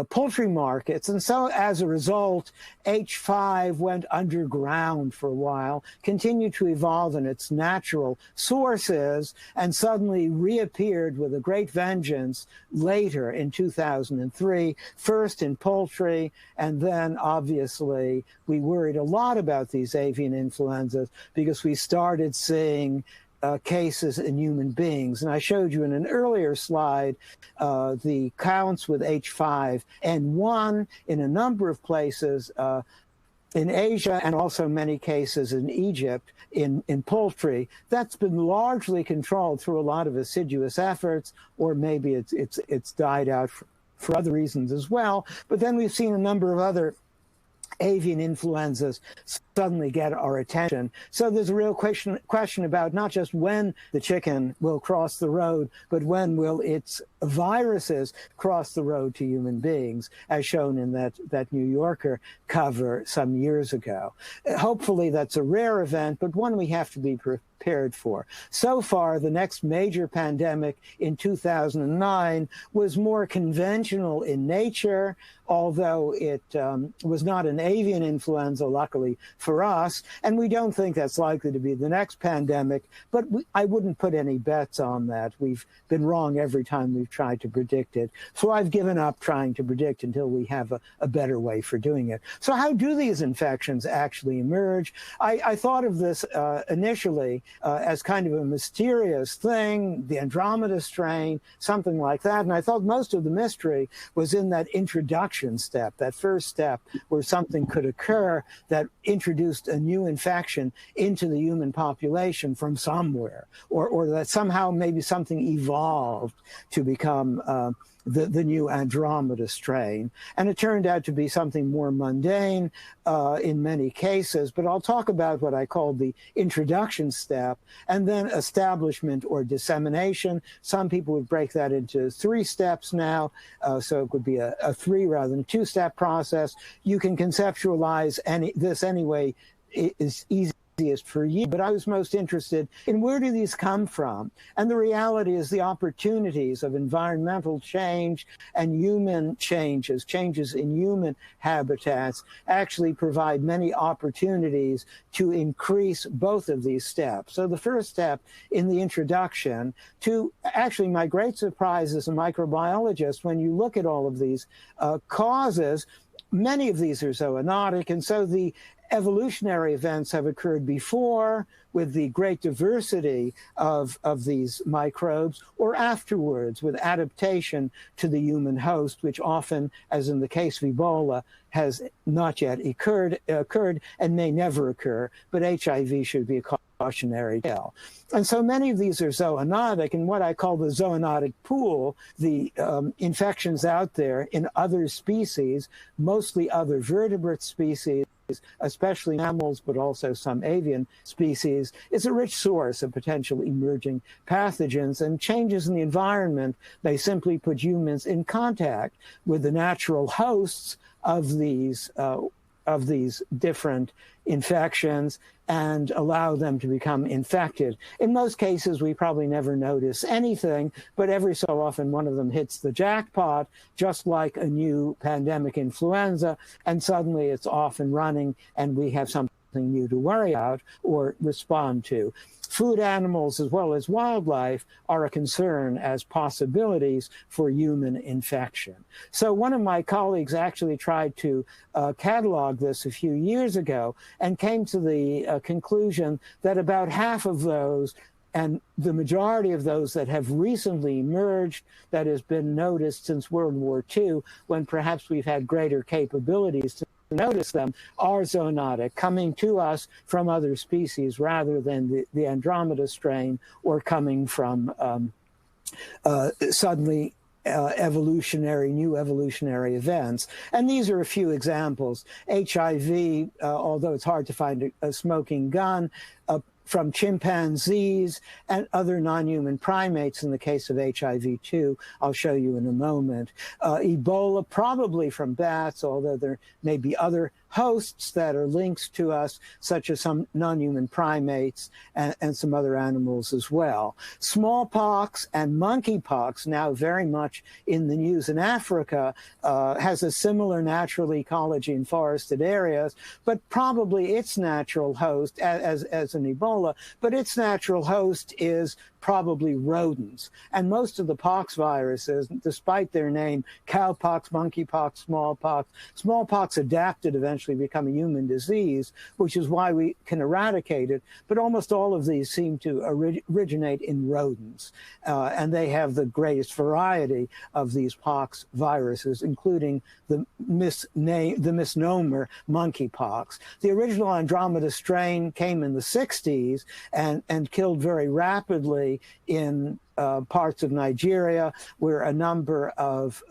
poultry markets, and so as a result, H5 went underground for a while, continued to evolve in its natural sources, and suddenly reappeared with a great vengeance later in 2003, first in poultry, and then obviously we worried a lot about these avian influenzas because we started seeing cases in human beings. And I showed you in an earlier slide the counts with H5N1 in a number of places in Asia, and also many cases in Egypt in poultry. That's been largely controlled through a lot of assiduous efforts, or maybe it's died out for other reasons as well. But then we've seen a number of other avian influenzas suddenly get our attention. So there's a real question about not just when the chicken will cross the road, but when will its viruses cross the road to human beings, as shown in that New Yorker cover some years ago. Hopefully that's a rare event, but one we have to be prepared for. So far, the next major pandemic in 2009 was more conventional in nature, although it was not an avian influenza, luckily for us, and we don't think that's likely to be the next pandemic, but I wouldn't put any bets on that. We've been wrong every time we've tried to predict it. So I've given up trying to predict until we have a better way for doing it. So how do these infections actually emerge? I thought of this initially as kind of a mysterious thing, the Andromeda strain, something like that. And I thought most of the mystery was in that introduction step, that first step where something could occur that introduced a new infection into the human population from somewhere, or that somehow maybe something evolved to become the new Andromeda strain. And it turned out to be something more mundane in many cases, but I'll talk about what I call the introduction step, and then establishment or dissemination. Some people would break that into 3 steps now, so it would be a 3 rather than 2-step process. You can conceptualize this anyway is easiest for you, but I was most interested in where do these come from? And the reality is the opportunities of environmental change and human changes in human habitats actually provide many opportunities to increase both of these steps. So the first step in the introduction to, actually my great surprise as a microbiologist, when you look at all of these causes, many of these are zoonotic, and so the evolutionary events have occurred before with the great diversity of these microbes, or afterwards with adaptation to the human host, which often, as in the case of Ebola, has not yet occurred and may never occur, but HIV should be a cautionary tale. And so many of these are zoonotic, and what I call the zoonotic pool, the infections out there in other species, mostly other vertebrate species, especially mammals, but also some avian species, is a rich source of potential emerging pathogens, and changes in the environment may simply put humans in contact with the natural hosts of these different infections and allow them to become infected. In most cases, we probably never notice anything, but every so often one of them hits the jackpot, just like a new pandemic influenza, and suddenly it's off and running, and we have something new to worry about or respond to. Food animals as well as wildlife are a concern as possibilities for human infection. So one of my colleagues actually tried to catalog this a few years ago and came to the conclusion that about half of those, and the majority of those that have recently emerged, that has been noticed since World War II, when perhaps we've had greater capabilities to notice them, are zoonotic, coming to us from other species rather than the Andromeda strain, or coming from suddenly new evolutionary events. And these are a few examples. HIV, although it's hard to find a smoking gun, from chimpanzees and other non-human primates in the case of HIV-2, I'll show you in a moment. Ebola, probably from bats, although there may be other hosts that are linked to us, such as some non-human primates and some other animals as well. Smallpox and monkeypox, now very much in the news in Africa, has a similar natural ecology in forested areas, but probably its natural host, as in Ebola, but its natural host is probably rodents. And most of the pox viruses, despite their name, cowpox, monkeypox, smallpox adapted eventually become a human disease, which is why we can eradicate it. But almost all of these seem to originate in rodents. And they have the greatest variety of these pox viruses, including the misnomer monkeypox. The original Andromeda strain came in the 60s and killed very rapidly in parts of Nigeria, where a number of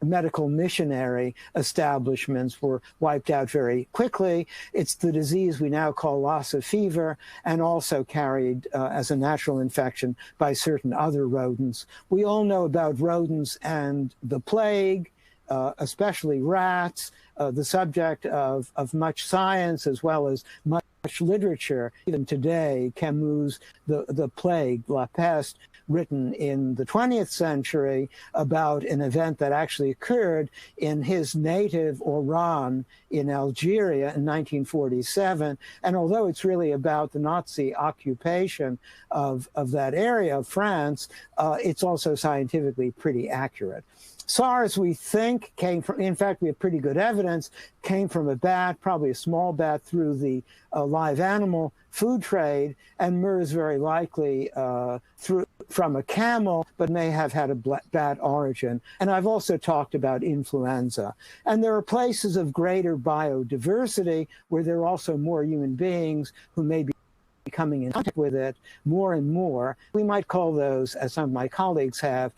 medical missionary establishments were wiped out very quickly. It's the disease we now call Lassa fever, and also carried as a natural infection by certain other rodents. We all know about rodents and the plague, especially rats, the subject of much science as well as much literature. Even today, Camus' The Plague, La Peste, written in the 20th century about an event that actually occurred in his native Oran in Algeria in 1947. And although it's really about the Nazi occupation of that area of France, it's also scientifically pretty accurate. SARS, we think, came from, in fact, we have pretty good evidence, came from a bat, probably a small bat, through the live animal food trade, and MERS very likely from a camel, but may have had a bat origin. And I've also talked about influenza. And there are places of greater biodiversity where there are also more human beings who may be coming in contact with it more and more. We might call those, as some of my colleagues have,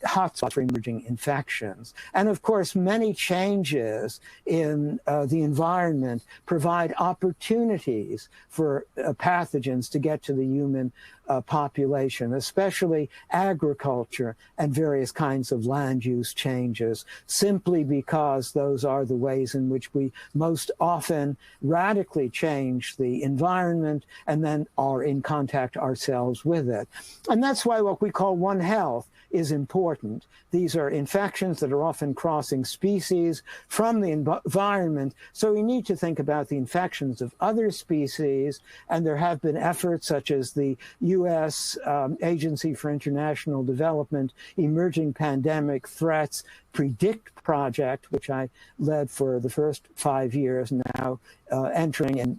hotspots for emerging infections. And of course, many changes in the environment provide opportunities for pathogens to get to the human population, especially agriculture and various kinds of land use changes, simply because those are the ways in which we most often radically change the environment and then are in contact ourselves with it. And that's why what we call One Health is important. These are infections that are often crossing species from the environment. So we need to think about the infections of other species. And there have been efforts such as the U.S. Agency for International Development Emerging Pandemic Threats Predict project, which I led for the first 5 years, now entering and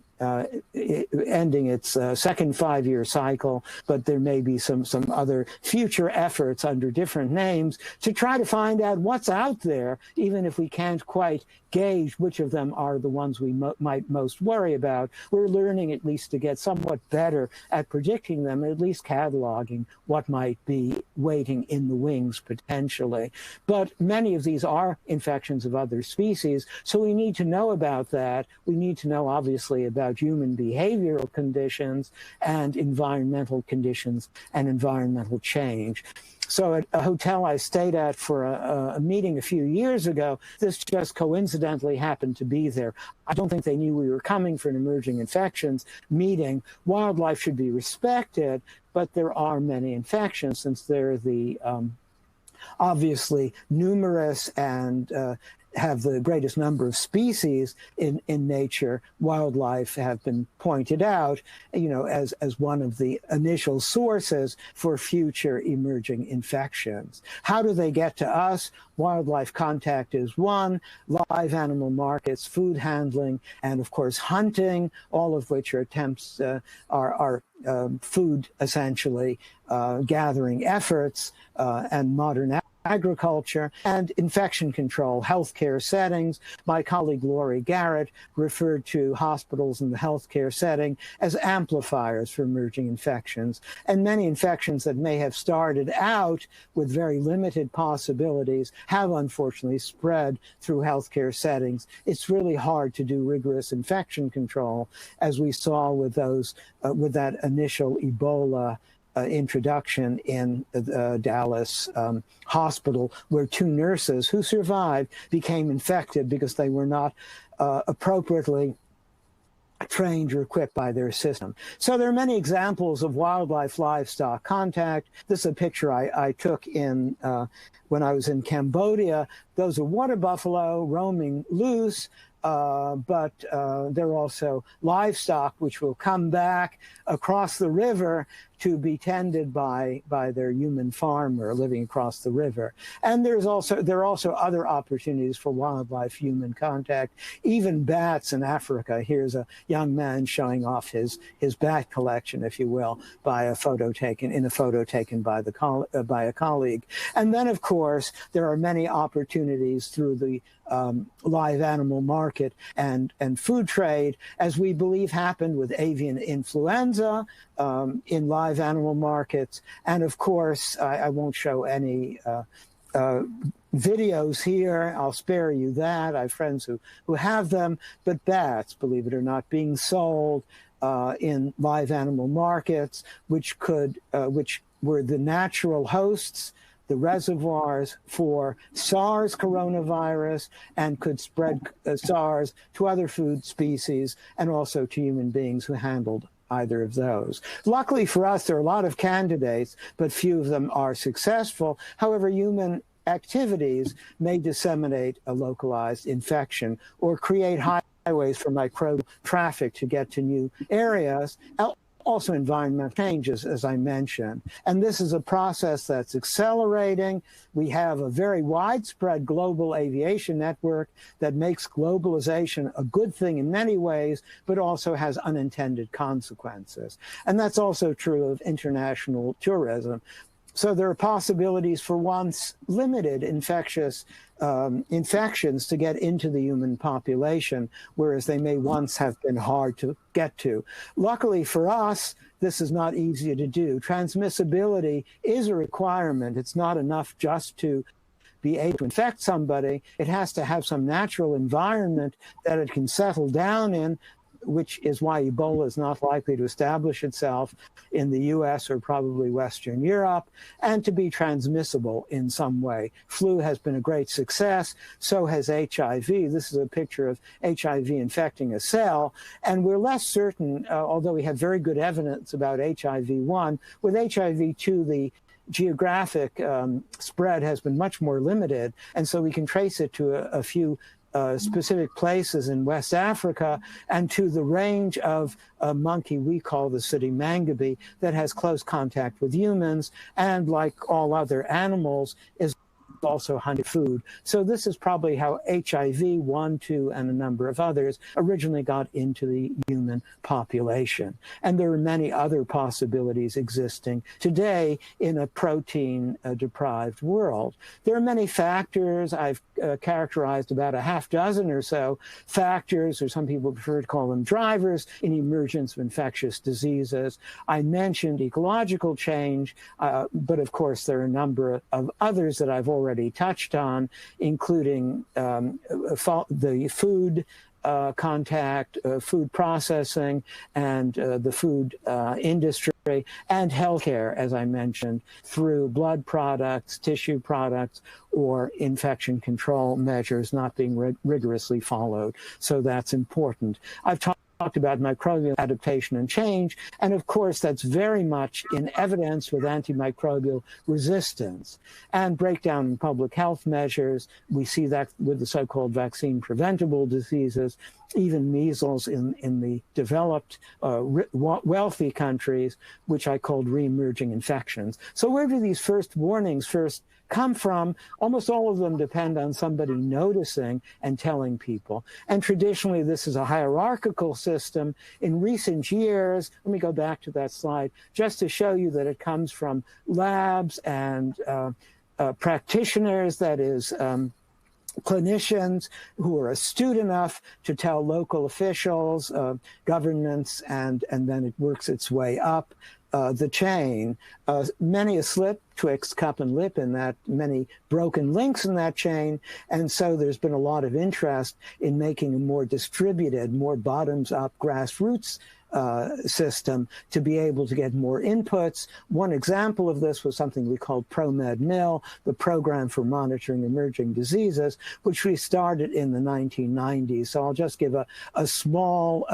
ending its second 5-year cycle, but there may be some other future efforts under different names to try to find out what's out there, even if we can't quite gauge which of them are the ones we might most worry about. We're learning at least to get somewhat better at predicting them, at least cataloging what might be waiting in the wings potentially. But many of these are infections of other species, so we need to know about that. We need to know, obviously, about human behavioral conditions and environmental conditions and environmental change. So at a hotel I stayed at for a meeting a few years ago, this just coincidentally happened to be there. I don't think they knew we were coming for an emerging infections meeting. Wildlife should be respected, but there are many infections since they're the obviously numerous and have the greatest number of species in nature. Wildlife have been pointed out, as one of the initial sources for future emerging infections. How do they get to us? Wildlife contact is one, live animal markets, food handling, and of course hunting, all of which are attempts, are food essentially gathering efforts, and modern agriculture, and infection control, healthcare settings. My colleague Laurie Garrett referred to hospitals in the healthcare setting as amplifiers for emerging infections. And many infections that may have started out with very limited possibilities have unfortunately spread through healthcare settings. It's really hard to do rigorous infection control, as we saw with those, with that initial Ebola introduction in Dallas hospital, where 2 nurses who survived became infected because they were not appropriately trained or equipped by their system. So there are many examples of wildlife-livestock contact. This is a picture I took in when I was in Cambodia. Those are water buffalo roaming loose. But there are also livestock which will come back across the river to be tended by their human farmer living across the river. And there are also other opportunities for wildlife-human contact. Even bats in Africa. Here's a young man showing off his bat collection, if you will, by a photo taken by by a colleague. And then, of course, there are many opportunities through the live animal market and food trade, as we believe happened with avian influenza in live animal markets. And of course, I won't show any videos here. I'll spare you that. I have friends who have them, but bats, believe it or not, being sold in live animal markets, which were the natural hosts, the reservoirs for SARS coronavirus, and could spread SARS to other food species and also to human beings who handled either of those. Luckily for us, there are a lot of candidates, but few of them are successful. However, human activities may disseminate a localized infection or create highways for microbial traffic to get to new areas. Also environmental changes, as I mentioned. And this is a process that's accelerating. We have a very widespread global aviation network that makes globalization a good thing in many ways, but also has unintended consequences. And that's also true of international tourism. So there are possibilities for once limited infections to get into the human population, whereas they may once have been hard to get to. Luckily for us, this is not easy to do. Transmissibility is a requirement. It's not enough just to be able to infect somebody. It has to have some natural environment that it can settle down in, which is why Ebola is not likely to establish itself in the US or probably Western Europe, and to be transmissible in some way. Flu has been a great success, so has HIV. This is a picture of HIV infecting a cell, and we're less certain, although we have very good evidence about HIV-1, with HIV-2, the geographic spread has been much more limited, and so we can trace it to a few specific places in West Africa and to the range of a monkey we call the city mangabe that has close contact with humans and, like all other animals, is also hunted food. So this is probably how HIV, 1, 2, and a number of others originally got into the human population. And there are many other possibilities existing today in a protein-deprived world. There are many factors. I've characterized about a half dozen or so factors, or some people prefer to call them drivers, in emergence of infectious diseases. I mentioned ecological change, but of course there are a number of others that I've already touched on, including the food contact, food processing, and the food industry, and healthcare, as I mentioned, through blood products, tissue products, or infection control measures not being rigorously followed. So that's important. I've talked about microbial adaptation and change, and of course that's very much in evidence with antimicrobial resistance and breakdown in public health measures. We see that with the so-called vaccine preventable diseases, even measles in the developed, wealthy countries, which I called re-emerging infections. So where do these first warnings first come from? Almost all of them depend on somebody noticing and telling people. And traditionally, this is a hierarchical system. In recent years, let me go back to that slide, just to show you that it comes from labs and practitioners, that is, clinicians who are astute enough to tell local officials, governments, and then it works its way up the chain. Many a slip twixt cup and lip in that, many broken links in that chain, and so there's been a lot of interest in making a more distributed, more bottoms-up grassroots system to be able to get more inputs. One example of this was something we called ProMed-Mil, the Program for Monitoring Emerging Diseases, which we started in the 1990s. So I'll just give a small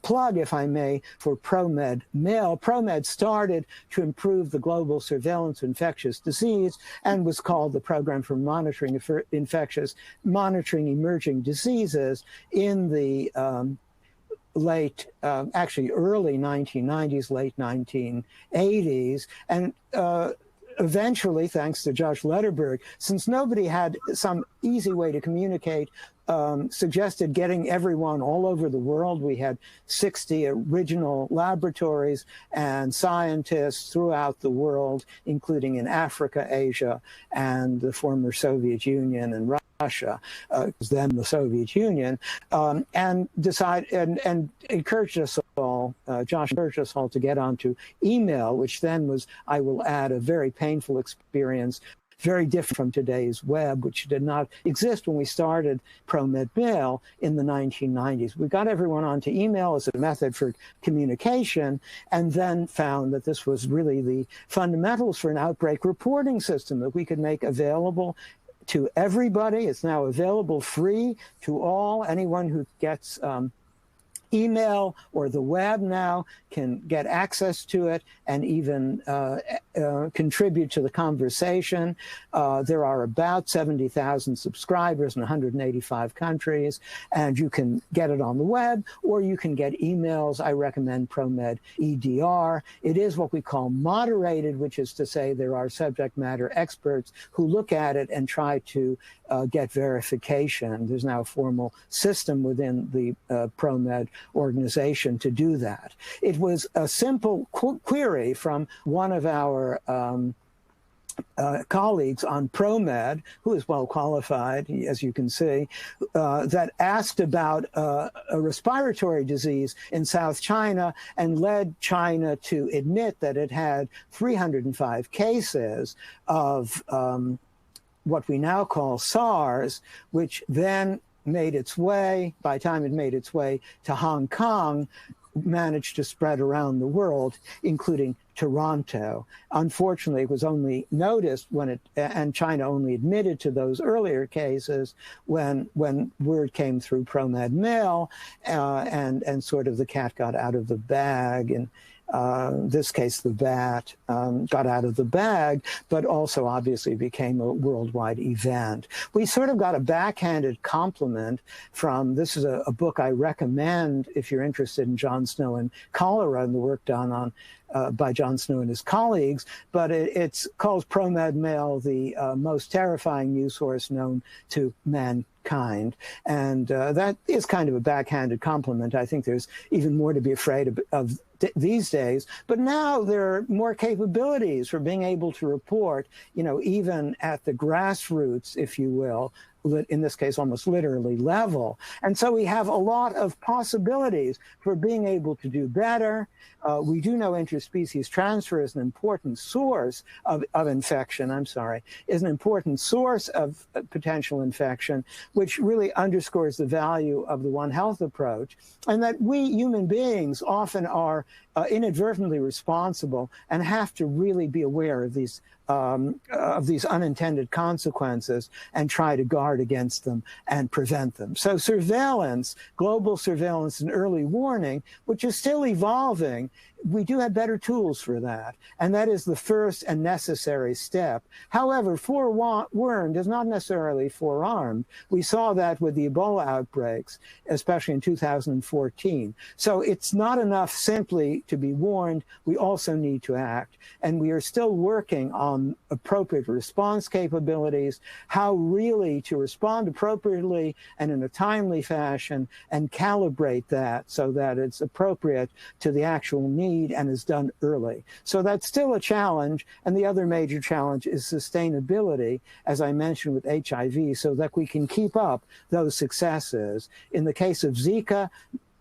plug, if I may, for ProMed-Mil. ProMed started to improve the global surveillance of infectious disease and was called the Program for Monitoring Emerging Diseases in the early 1990s, late 1980s. And eventually, thanks to Josh Lederberg, since nobody had some easy way to communicate, suggested getting everyone all over the world. We had 60 original laboratories and scientists throughout the world, including in Africa, Asia, and the former Soviet Union and Russia, then the Soviet Union, and encouraged us all, Josh encouraged us all to get onto email, which then was, I will add, a very painful experience very different from today's web, which did not exist when we started ProMed Mail in the 1990s. We got everyone onto email as a method for communication, and then found that this was really the fundamentals for an outbreak reporting system that we could make available to everybody. It's now available free to all. Anyone who gets email or the web now can get access to it and even contribute to the conversation. There are about 70,000 subscribers in 185 countries, and you can get it on the web, or you can get emails. I recommend ProMed EDR. It is what we call moderated, which is to say there are subject matter experts who look at it and try to get verification. There's now a formal system within the ProMed organization to do that. It was a simple query from one of our colleagues on ProMed, who is well qualified, as you can see, that asked about a respiratory disease in South China and led China to admit that it had 305 cases of what we now call SARS, which then made its way, by the time it made its way to Hong Kong, managed to spread around the world, including Toronto. Unfortunately, it was only noticed when it, and China only admitted to those earlier cases when word came through ProMed Mail, and sort of the cat got out of the bag. And this case, the bat got out of the bag, but also obviously became a worldwide event. We sort of got a backhanded compliment from, this is a book I recommend if you're interested in John Snow and cholera and the work done on by John Snow and his colleagues, but it's called ProMed Mail, the most terrifying news source known to mankind. And that is kind of a backhanded compliment. I think there's even more to be afraid of these days, but now there are more capabilities for being able to report, even at the grassroots, if you will, in this case, almost literally level. And so we have a lot of possibilities for being able to do better. We do know interspecies transfer is an important source of infection, is an important source of potential infection, which really underscores the value of the One Health approach, and that we human beings often are inadvertently responsible and have to really be aware of these unintended consequences and try to guard against them and prevent them. So surveillance, global surveillance and early warning, which is still evolving, we do have better tools for that. And that is the first and necessary step. However, forewarned is not necessarily forearmed. We saw that with the Ebola outbreaks, especially in 2014. So it's not enough simply to be warned. We also need to act. And we are still working on appropriate response capabilities, how really to respond appropriately and in a timely fashion and calibrate that so that it's appropriate to the actual need and is done early. So that's still a challenge. And the other major challenge is sustainability, as I mentioned with HIV, so that we can keep up those successes. In the case of Zika,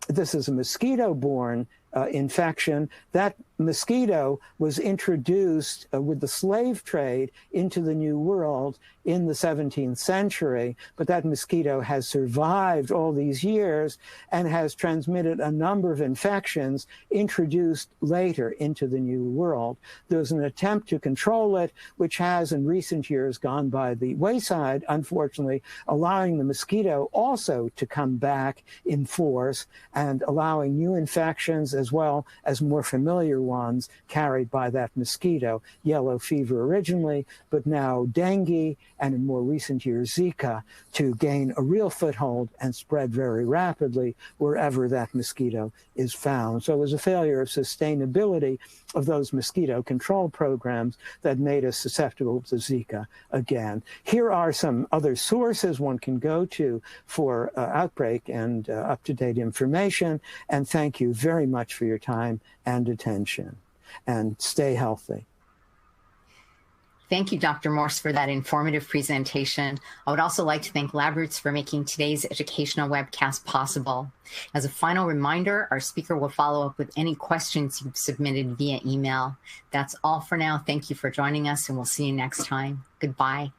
this is a mosquito-borne infection. That mosquito was introduced with the slave trade into the New World in the 17th century, but that mosquito has survived all these years and has transmitted a number of infections introduced later into the New World. There's an attempt to control it, which has in recent years gone by the wayside, unfortunately, allowing the mosquito also to come back in force and allowing new infections as well as more familiar ones carried by that mosquito. Yellow fever originally, but now dengue, and in more recent years, Zika, to gain a real foothold and spread very rapidly wherever that mosquito is found. So it was a failure of sustainability of those mosquito control programs that made us susceptible to Zika again. Here are some other sources one can go to for outbreak and up-to-date information. And thank you very much for your time and attention. And stay healthy. Thank you, Dr. Morse, for that informative presentation. I would also like to thank LabRoots for making today's educational webcast possible. As a final reminder, our speaker will follow up with any questions you've submitted via email. That's all for now. Thank you for joining us, and we'll see you next time. Goodbye.